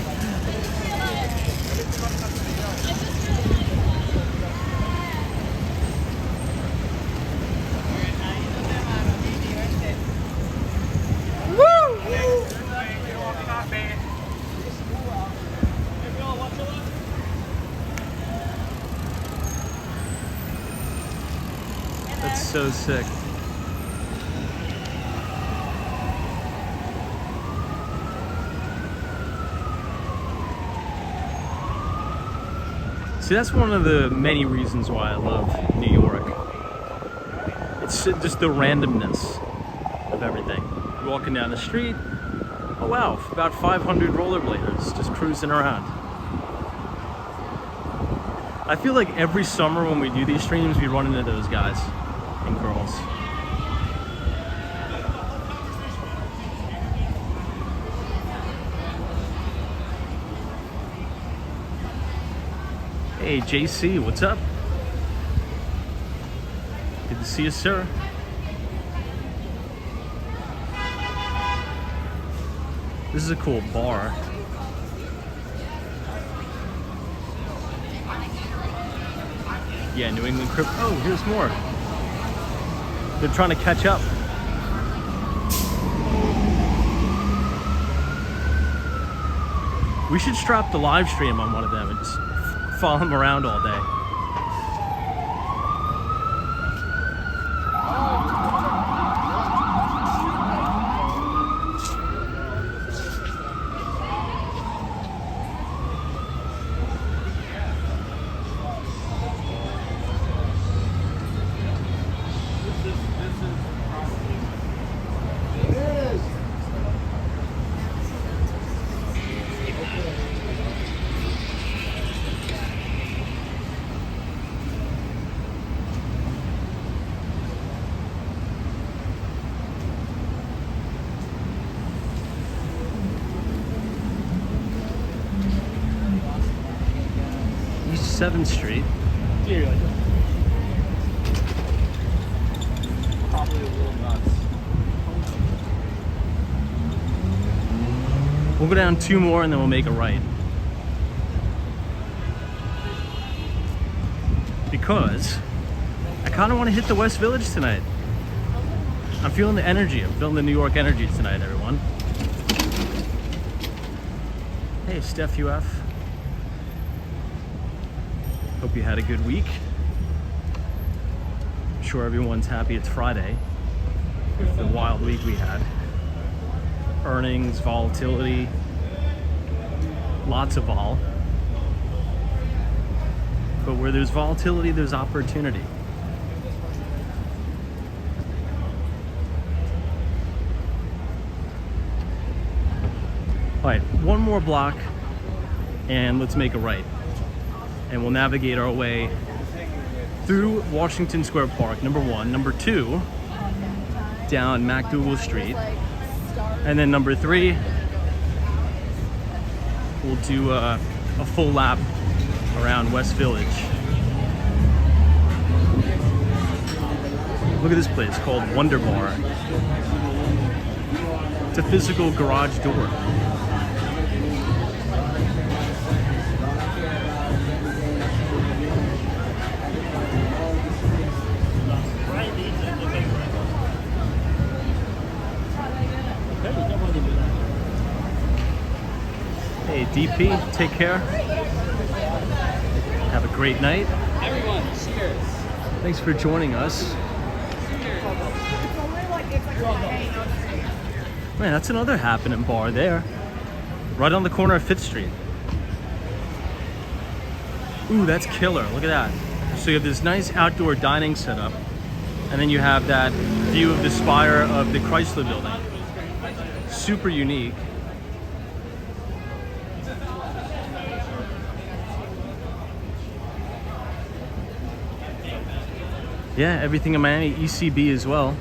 That's so sick. See, that's one of the many reasons why I love New York. It's just the randomness of everything. You're walking down the street, oh wow, about 500 rollerbladers just cruising around. I feel like every summer when we do these streams, we run into those guys and girls. Hey, JC, what's up? Good to see you, sir. This is a cool bar. Yeah, New England Crypto. Oh, here's more. They're trying to catch up. We should strap the live stream on one of them and just follow them around all day. 7th Street. Probably a little nuts. We'll go down 2 more and then we'll make a right. Because I kind of want to hit the West Village tonight. I'm feeling the energy. I'm feeling the New York energy tonight, everyone. Hey, Steph UF. Hope you had a good week. I'm sure everyone's happy it's Friday. The wild week we had. Earnings, volatility, lots of vol. But where there's volatility, there's opportunity. All right, 1 more block and let's make a right. And we'll navigate our way through Washington Square Park, number 1. Number 2, down MacDougal Street. And then number 3, we'll do a full lap around West Village. Look at this place called Wonder Bar. It's a physical garage door. Hey DP, take care. Have a great night. Everyone, cheers. Thanks for joining us. Man, that's another happening bar there. Right on the corner of 5th Street. Ooh, that's killer. Look at that. So you have this nice outdoor dining setup, and then you have that view of the spire of the Chrysler building. Super unique. Yeah, everything in Miami, ECB as well.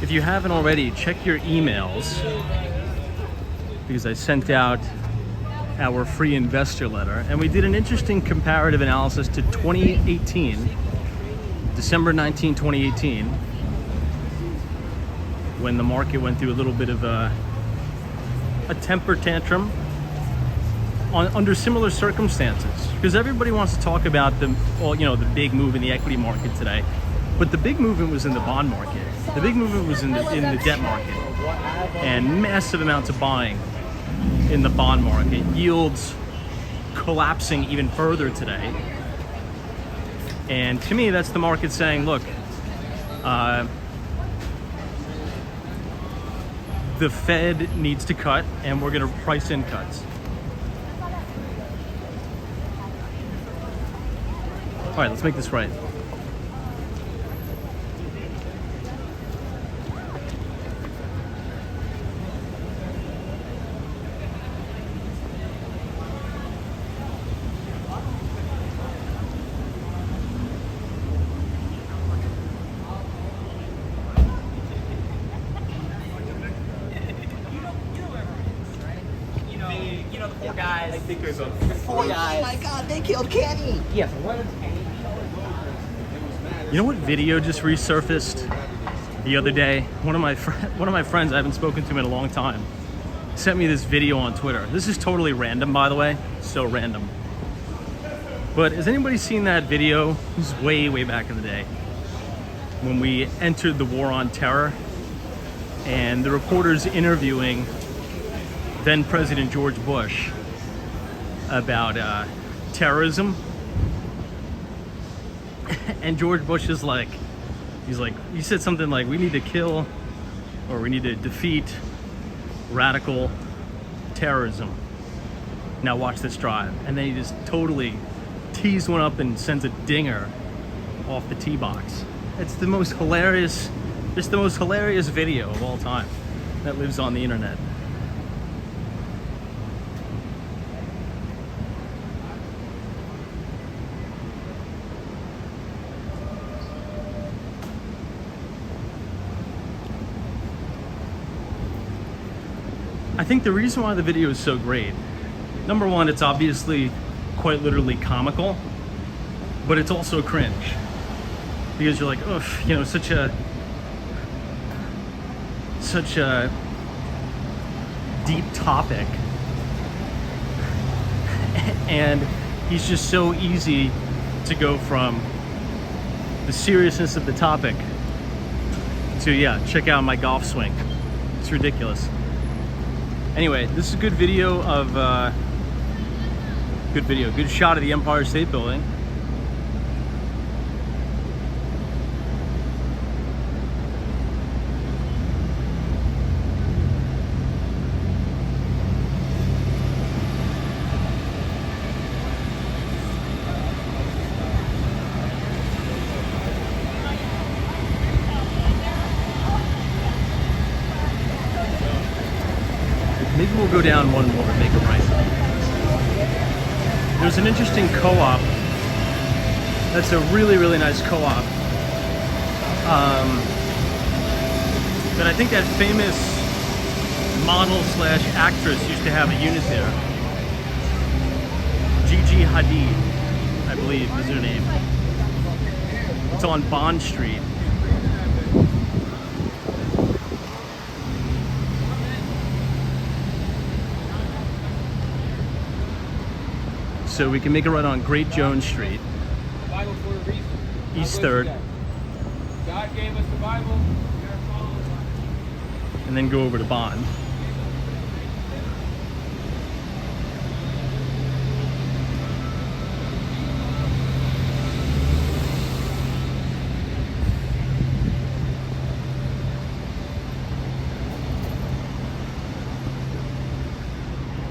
If you haven't already, check your emails because I sent out our free investor letter and we did an interesting comparative analysis to 2018, December 19, 2018, when the market went through a little bit of a temper tantrum under similar circumstances. Because everybody wants to talk about the big move in the equity market today, but the big movement was in the bond market. The big movement was in the debt market, and massive amounts of buying in the bond market. Yields collapsing even further today. And to me, that's the market saying, look, the Fed needs to cut, and we're going to price in cuts. All right, let's make this right. The 4 guys. I think there's 4 guys. Oh my God, they killed Kenny. Yeah, so what is Kenny? You know what video just resurfaced the other day? One of my friends I haven't spoken to in a long time sent me this video on Twitter. This is totally random, by the way. So random. But has anybody seen that video? This is way back in the day when we entered the war on terror, and the reporters interviewing then President George Bush about terrorism. And George Bush is like, he said something like, we need to kill, or we need to defeat radical terrorism. Now watch this drive. And then he just totally tees one up and sends a dinger off the tee box. It's the most hilarious, just the most hilarious video of all time that lives on the internet. I think the reason why the video is so great, number one, it's obviously quite literally comical, but it's also cringe. Because you're like, oh, you know, such a deep topic. And he's just so easy to go from the seriousness of the topic to, yeah, check out my golf swing. It's ridiculous. Anyway, this is a good video of, good shot of the Empire State Building. Maybe we'll go down one more and make a right. There's an interesting co-op. That's a really, really nice co-op. But I think that famous model slash actress used to have a unit there. Gigi Hadid, I believe is her name. It's on Bond Street. So we can make a run on Great Jones Street, Bible for a reason. East 3rd, God gave us the Bible. We gotta follow the Bible. and then go over to Bond.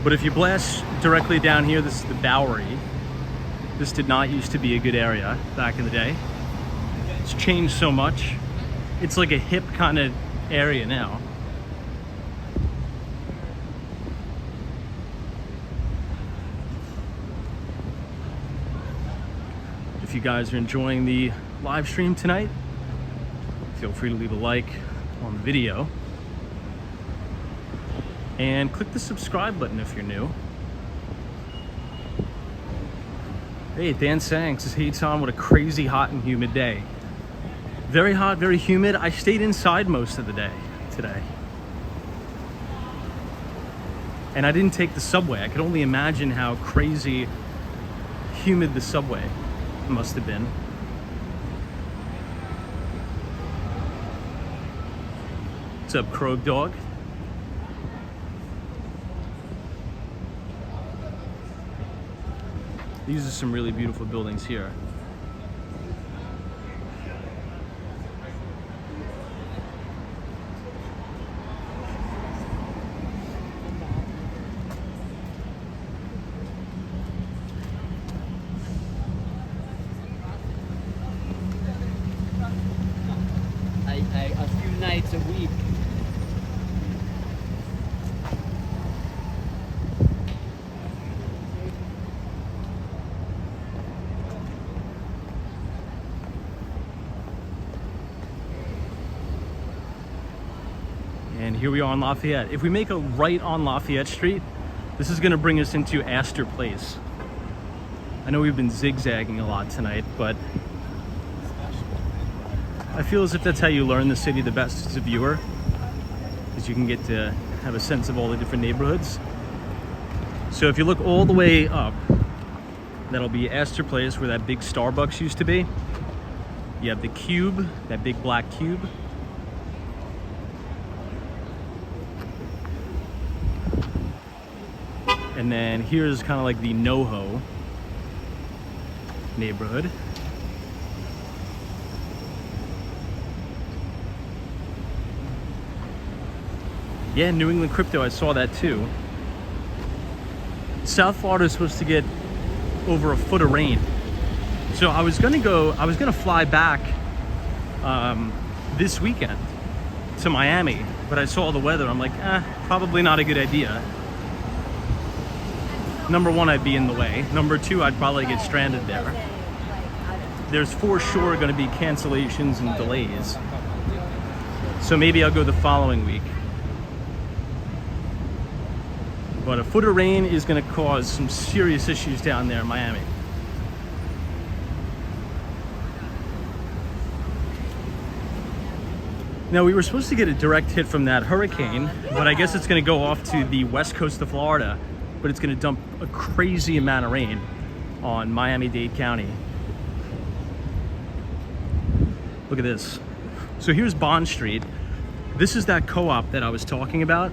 But if you blast directly down here, this is the Bowery. This did not used to be a good area back in the day. It's changed so much. It's like a hip kind of area now. If you guys are enjoying the live stream tonight, feel free to leave a like on the video. And click the subscribe button if you're new. Hey, Dan Sang says, hey Tom, what a crazy hot and humid day. Very hot, very humid. I stayed inside most of the day today. And I didn't take the subway. I could only imagine how crazy humid the subway must have been. What's up, Krog Dog? These are some really beautiful buildings here. A few nights a week. And here we are on Lafayette. If we make a right on Lafayette Street, this is gonna bring us into Astor Place. I know we've been zigzagging a lot tonight, but I feel as if that's how you learn the city the best as a viewer, because you can get to have a sense of all the different neighborhoods. So if you look all the way up, that'll be Astor Place, where that big Starbucks used to be. You have the cube, that big black cube. And then here's kind of like the NoHo neighborhood. Yeah, New England crypto, I saw that too. South Florida is supposed to get over a foot of rain. So I was gonna fly back this weekend to Miami, but I saw the weather. I'm like, probably not a good idea. Number one, I'd be in the way. Number two, I'd probably get stranded there. There's for sure gonna be cancellations and delays. So maybe I'll go the following week. But a foot of rain is going to cause some serious issues down there in Miami. Now, we were supposed to get a direct hit from that hurricane, but I guess it's going to go off to the west coast of Florida, but it's going to dump a crazy amount of rain on Miami-Dade County. Look at this. So here's Bond Street. This is that co-op that I was talking about.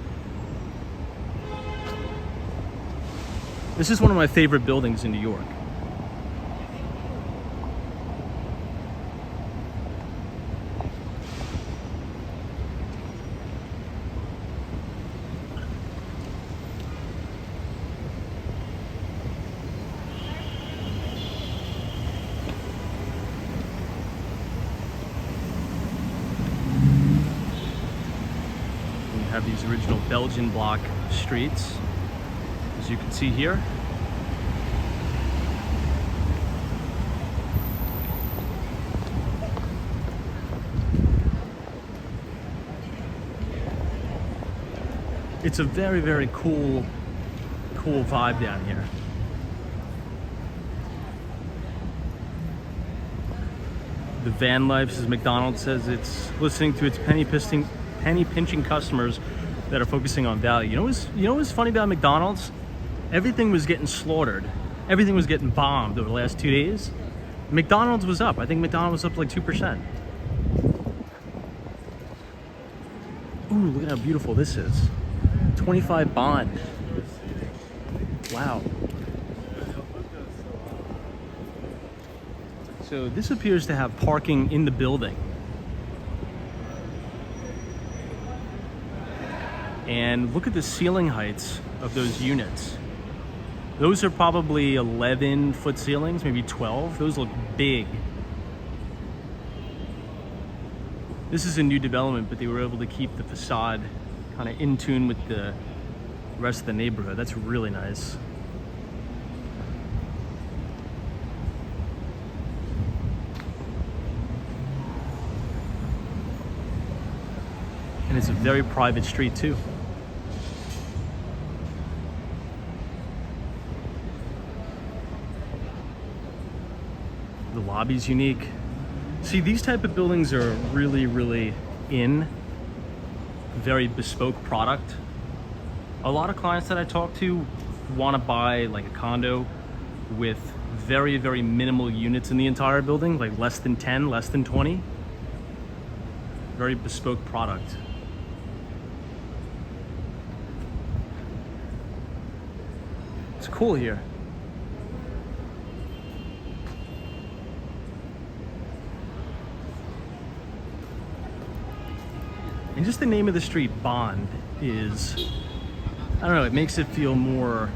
This is one of my favorite buildings in New York. Have these original Belgian block streets, as you can see here. It's a very, very cool vibe down here. The van life, as McDonald's says, it's listening to its penny pinching customers that are focusing on value. You know what's funny about McDonald's? Everything was getting slaughtered. Everything was getting bombed over the last 2 days. McDonald's was up. I think McDonald's was up like 2%. Ooh, look at how beautiful this is. 25 bond. Wow. So this appears to have parking in the building. And look at the ceiling heights of those units. Those are probably 11-foot ceilings, maybe 12. Those look big. This is a new development, but they were able to keep the facade kind of in tune with the rest of the neighborhood. That's really nice. And it's a very private street too. The lobby's unique. See, these type of buildings are really, really very bespoke product. A lot of clients that I talk to want to buy like a condo with very, very minimal units in the entire building, like less than 10, less than 20. Very bespoke product. It's cool here. And just the name of the street, Bond, is, I don't know, it makes it feel more,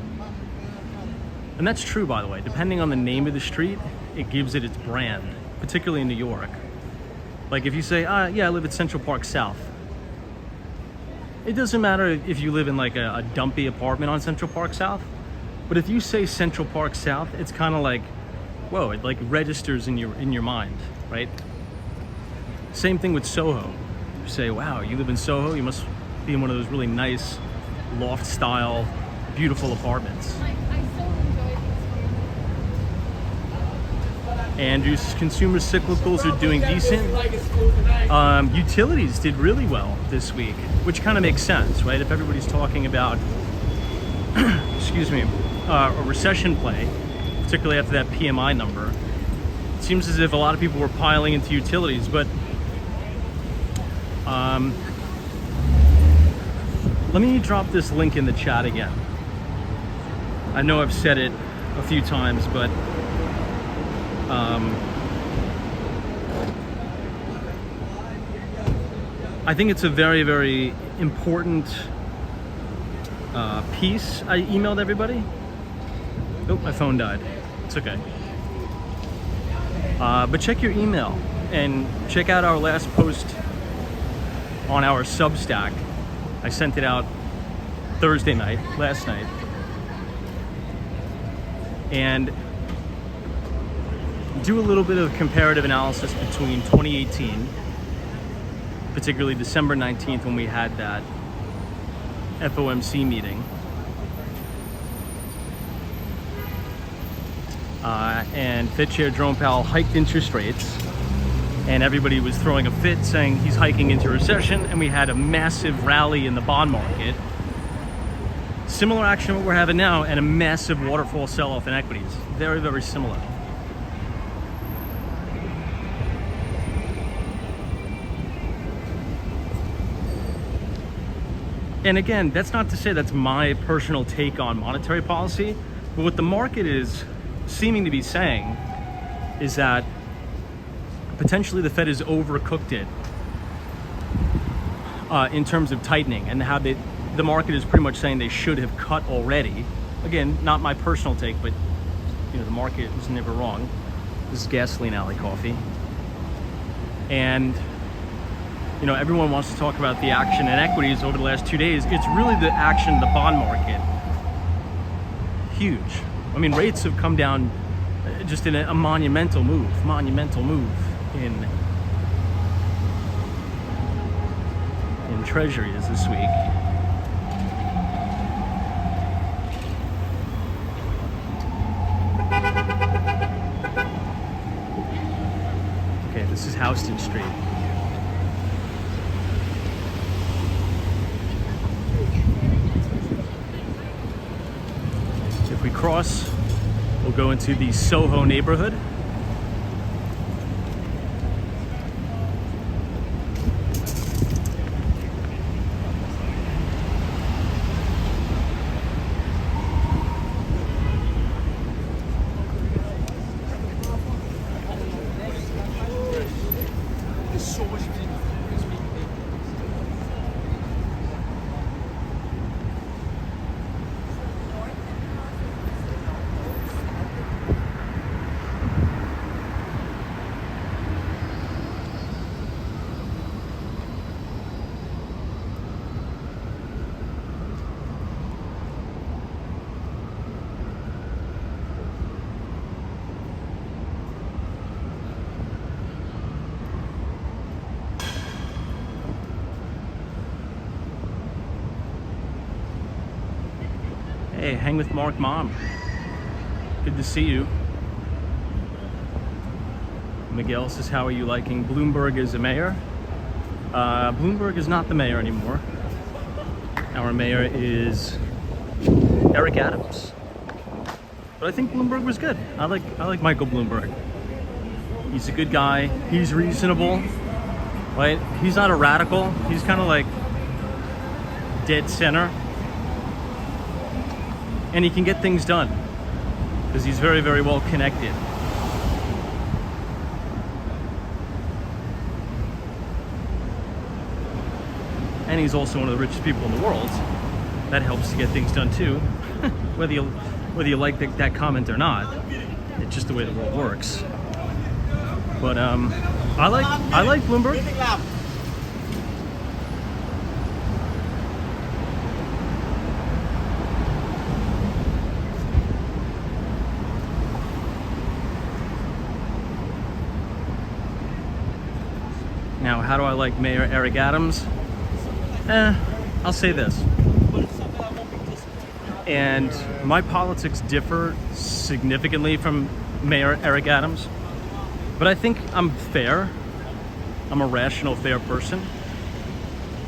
and that's true, by the way. Depending on the name of the street, it gives it its brand, particularly in New York. Like if you say, yeah, I live at Central Park South. It doesn't matter if you live in like a dumpy apartment on Central Park South, but if you say Central Park South, it's kind of like, whoa, it like registers in your mind, right? Same thing with Soho. You say, wow, you live in Soho, you must be in one of those really nice loft style, beautiful apartments. I so enjoy these. Andrew's consumer cyclicals are doing decent. Utilities did really well this week, which kind of makes sense, right? If everybody's talking about, excuse me, a recession play, particularly after that PMI number, it seems as if a lot of people were piling into utilities, but let me drop this link in the chat again. I know I've said it a few times, but I think it's a very, very important piece. I emailed everybody. Oh, my phone died. It's okay. But check your email and check out our last post on our Substack. I sent it out Thursday night, last night. And do a little bit of comparative analysis between 2018, particularly December 19th when we had that FOMC meeting, and Fed Chair Jerome Powell hiked interest rates, and everybody was throwing a fit saying he's hiking into recession, and we had a massive rally in the bond market. Similar action to what we're having now, and a massive waterfall sell-off in equities. Very, very similar. And again, that's not to say that's my personal take on monetary policy, but what the market is seeming to be saying is that potentially the Fed has overcooked it in terms of tightening, and how the market is pretty much saying they should have cut already. Again, not my personal take, but you know, the market is never wrong. This is Gasoline Alley Coffee. And you know, everyone wants to talk about the action in equities over the last 2 days. It's really the action in the bond market. Huge. I mean, rates have come down just in a monumental move in treasuries this week. Okay, this is Houston Street. If we cross, we'll go into the Soho neighborhood. Hey, hang with Mark Mom. Good to see you. Miguel says, how are you liking Bloomberg as a mayor? Bloomberg is not the mayor anymore. Our mayor is Eric Adams. But I think Bloomberg was good. I like Michael Bloomberg. He's a good guy. He's reasonable, right? He's not a radical. He's kind of like dead center. And he can get things done because he's very, very well connected. And he's also one of the richest people in the world. That helps to get things done too. whether you like that comment or not, it's just the way the world works. But I like Bloomberg. Now, how do I like Mayor Eric Adams? I'll say this. And my politics differ significantly from Mayor Eric Adams, but I think I'm fair. I'm a rational, fair person.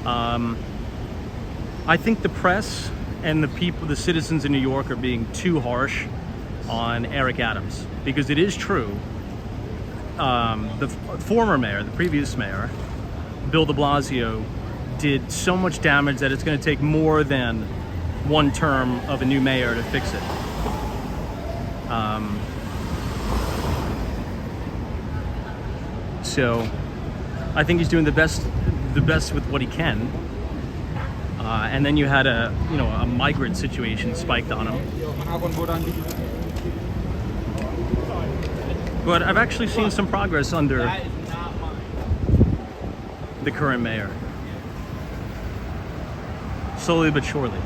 I think the press and the people, the citizens in New York, are being too harsh on Eric Adams, because it is true. The former mayor, the previous mayor, Bill de Blasio, did so much damage that it's going to take more than one term of a new mayor to fix it. So I think he's doing the best with what he can. And then you had a migrant situation spiked on him. But I've actually seen some progress under the current mayor. Slowly but surely.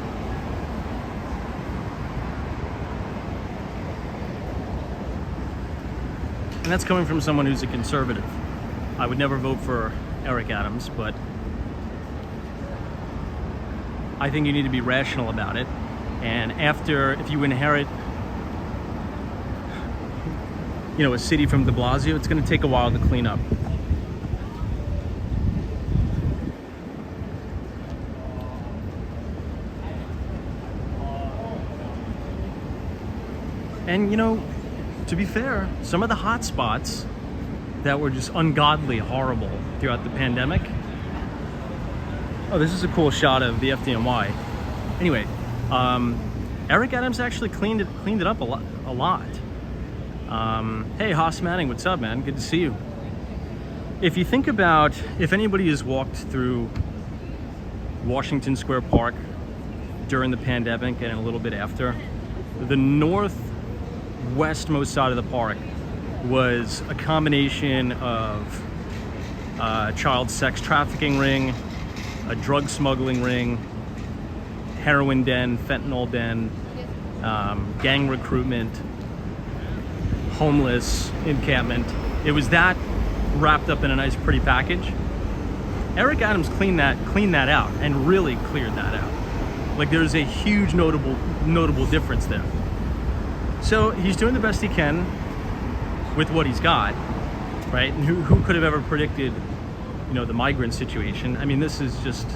And that's coming from someone who's a conservative. I would never vote for Eric Adams, but I think you need to be rational about it. And if you inherit you know, a city from de Blasio, it's going to take a while to clean up. And, you know, to be fair, some of the hot spots that were just ungodly horrible throughout the pandemic. Oh, this is a cool shot of the FDNY. Anyway, Eric Adams actually cleaned it up a lot. Hey, Haas Manning, what's up, man? Good to see you. If you think about, if anybody has walked through Washington Square Park during the pandemic and a little bit after, the northwestmost side of the park was a combination of child sex trafficking ring, a drug smuggling ring, heroin den, fentanyl den, gang recruitment, homeless encampment. It was that wrapped up in a nice pretty package. Eric Adams cleaned that out and really cleared that out. Like, there's a huge notable difference there. So he's doing the best he can with what he's got, right? And who could have ever predicted, you know, the migrant situation? I mean, this is just,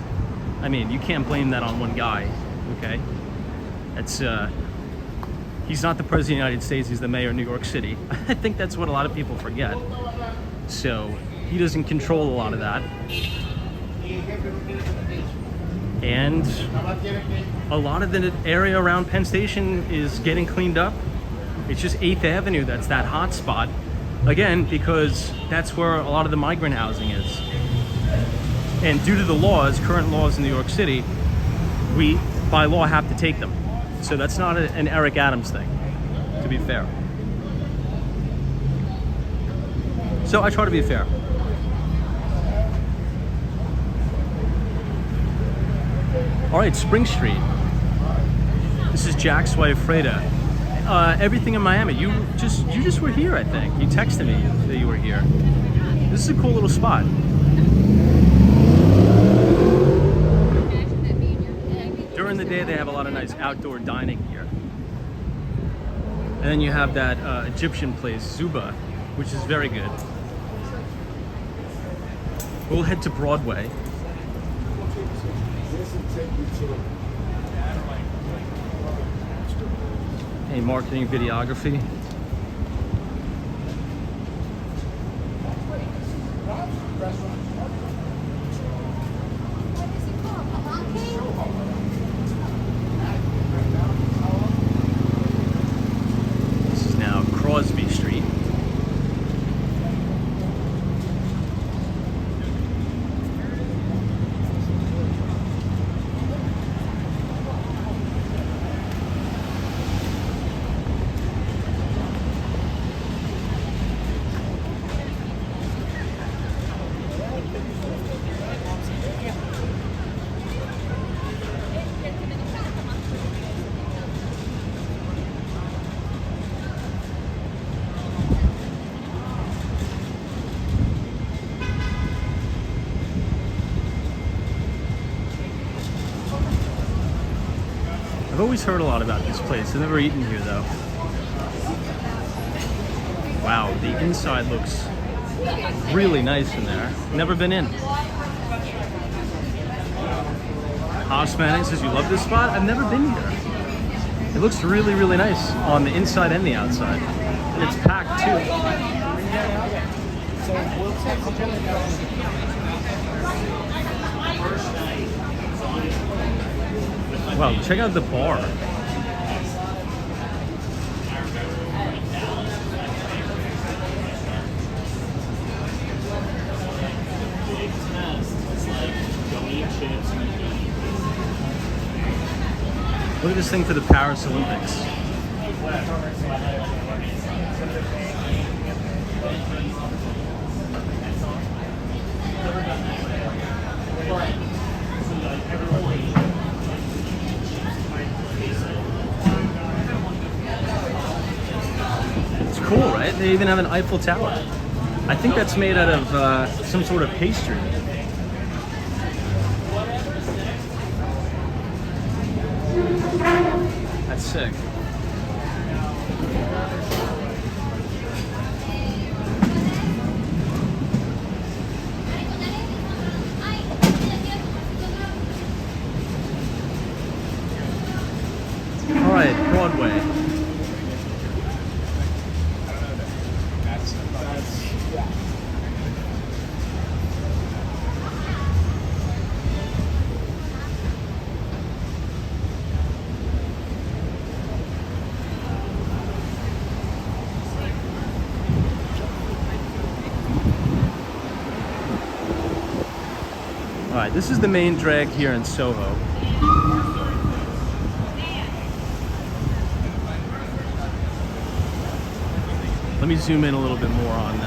I mean, you can't blame that on one guy, okay? It's he's not the president of the United States, he's the mayor of New York City. I think that's what a lot of people forget. So he doesn't control a lot of that. And a lot of the area around Penn Station is getting cleaned up. It's just 8th Avenue that's that hot spot. Again, because that's where a lot of the migrant housing is. And due to the laws, current laws in New York City, we, by law, have to take them. So that's not an Eric Adams thing, to be fair. So I try to be fair. All right, Spring Street. This is Jack's wife, Freda. Everything in Miami. You just were here, I think. You texted me that you were here. This is a cool little spot. During the day, they have a lot of nice outdoor dining here. And then you have that Egyptian place, Zuba, which is very good. We'll head to Broadway. Hey, marketing, videography. This is now Crosby Street. I've always heard a lot about this place. I've never eaten here though. Wow, the inside looks really nice in there. Never been in. Haas Manning says you love this spot? I've never been here. It looks really, really nice on the inside and the outside. And it's packed too. Wow, check out the bar. Look at this thing for the Paris Olympics. It's cool, right? They even have an Eiffel Tower. I think that's made out of some sort of pastry. That's sick. way? That's yeah. All right, this is the main drag here in Soho. Let me zoom in a little bit more on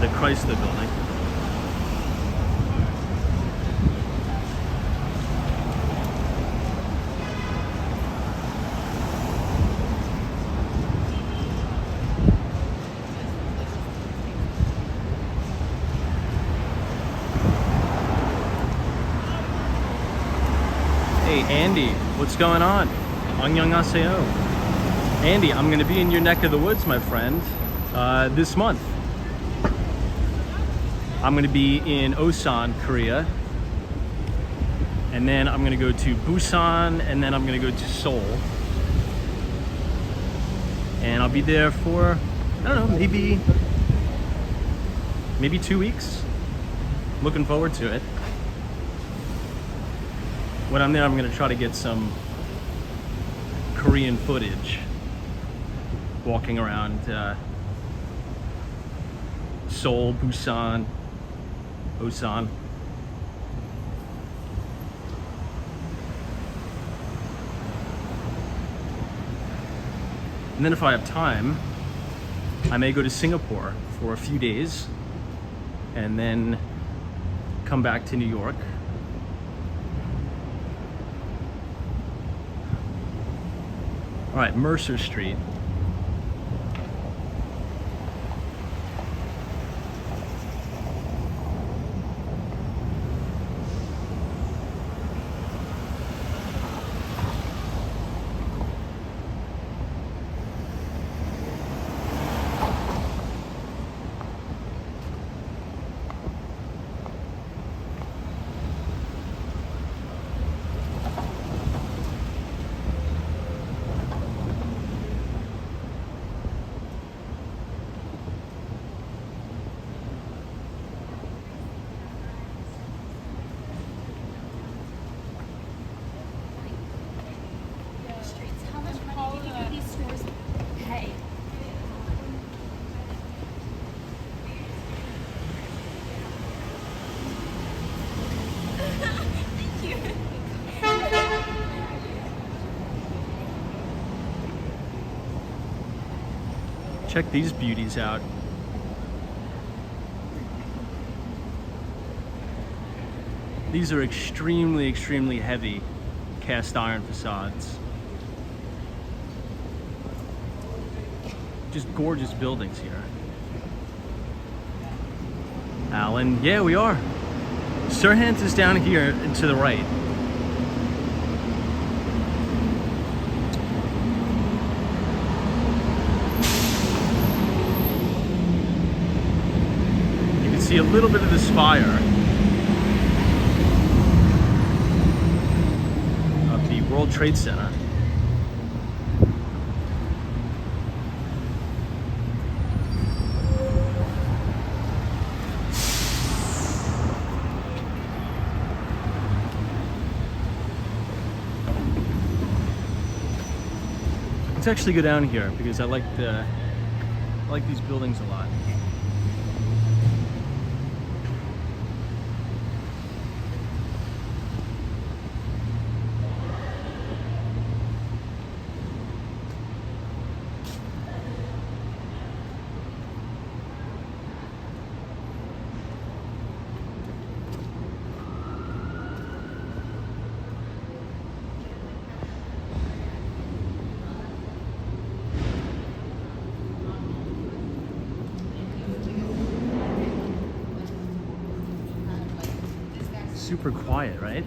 the Chrysler building. Hey Andy, what's going on? 안녕하세요. Andy, I'm gonna be in your neck of the woods, my friend, this month. I'm gonna be in Osan, Korea. And then I'm gonna go to Busan, and then I'm gonna go to Seoul. And I'll be there for, I don't know, maybe 2 weeks. Looking forward to it. When I'm there, I'm gonna try to get some Korean footage walking around Seoul, Busan, Osan. And then if I have time, I may go to Singapore for a few days and then come back to New York. All right, Mercer Street. How much money do you think these stores pay? Thank you. Check these beauties out. These are extremely, extremely heavy cast iron facades. Just gorgeous buildings here. Alan, yeah, we are. Sirhan's is down here and to the right. You can see a little bit of the spire of the World Trade Center. Let's actually go down here because I like these buildings a lot. Super quiet, right?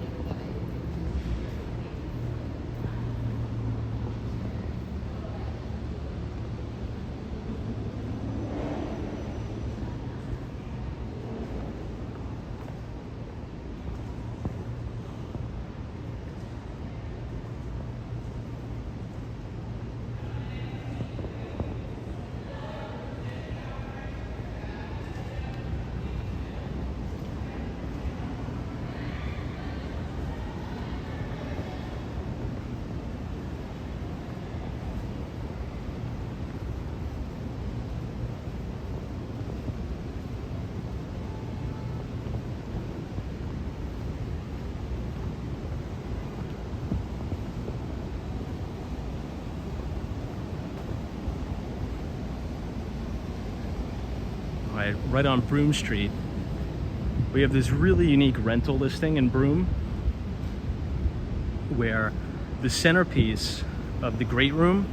right on Broome Street. We have this really unique rental listing in Broome where the centerpiece of the great room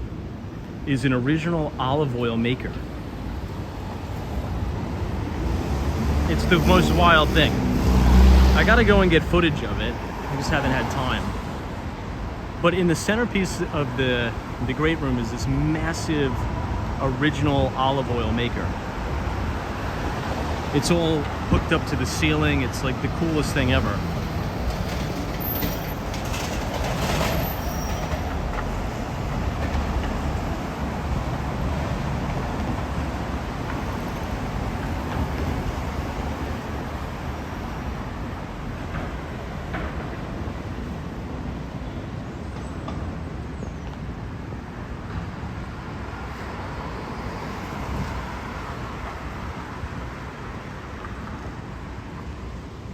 is an original olive oil maker. It's the most wild thing. I gotta go and get footage of it. I just haven't had time. But in the centerpiece of the great room is this massive original olive oil maker. It's all hooked up to the ceiling. It's like the coolest thing ever.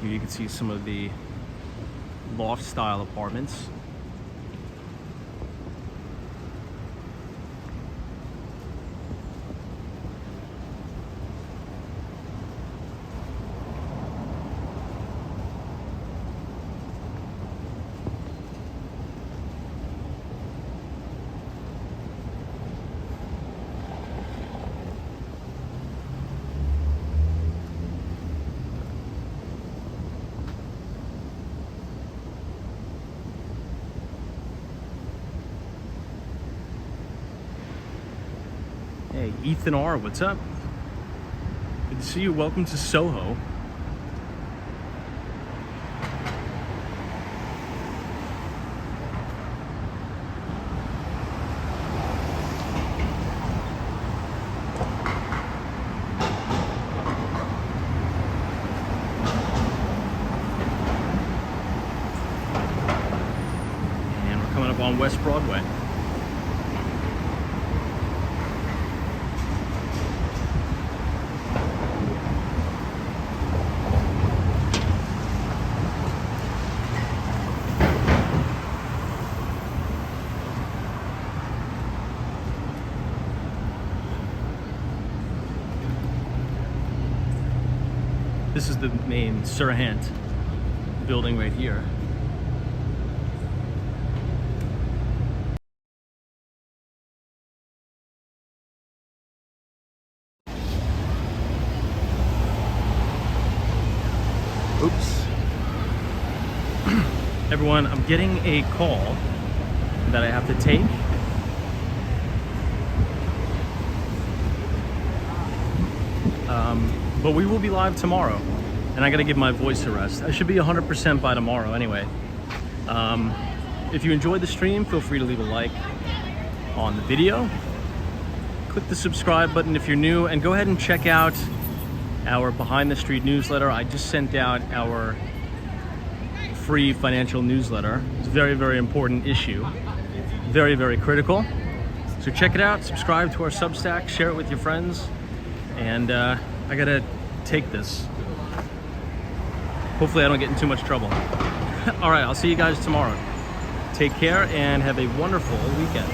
Here you can see some of the loft style apartments. Hey, Ethan R., what's up? Good to see you. Welcome to Soho. And we're coming up on West Broadway. This is the main Surhant building right here. Oops. Everyone, I'm getting a call that I have to take. But we will be live tomorrow, and I gotta give my voice a rest. I should be 100% by tomorrow anyway. If you enjoyed the stream, feel free to leave a like on the video. Click the subscribe button if you're new, and go ahead and check out our Behind the Street newsletter. I just sent out our free financial newsletter. It's a very, very important issue. Very, very critical. So check it out, subscribe to our Substack, share it with your friends, and I gotta take this. Hopefully I don't get in too much trouble. All right, I'll see you guys tomorrow. Take care and have a wonderful weekend.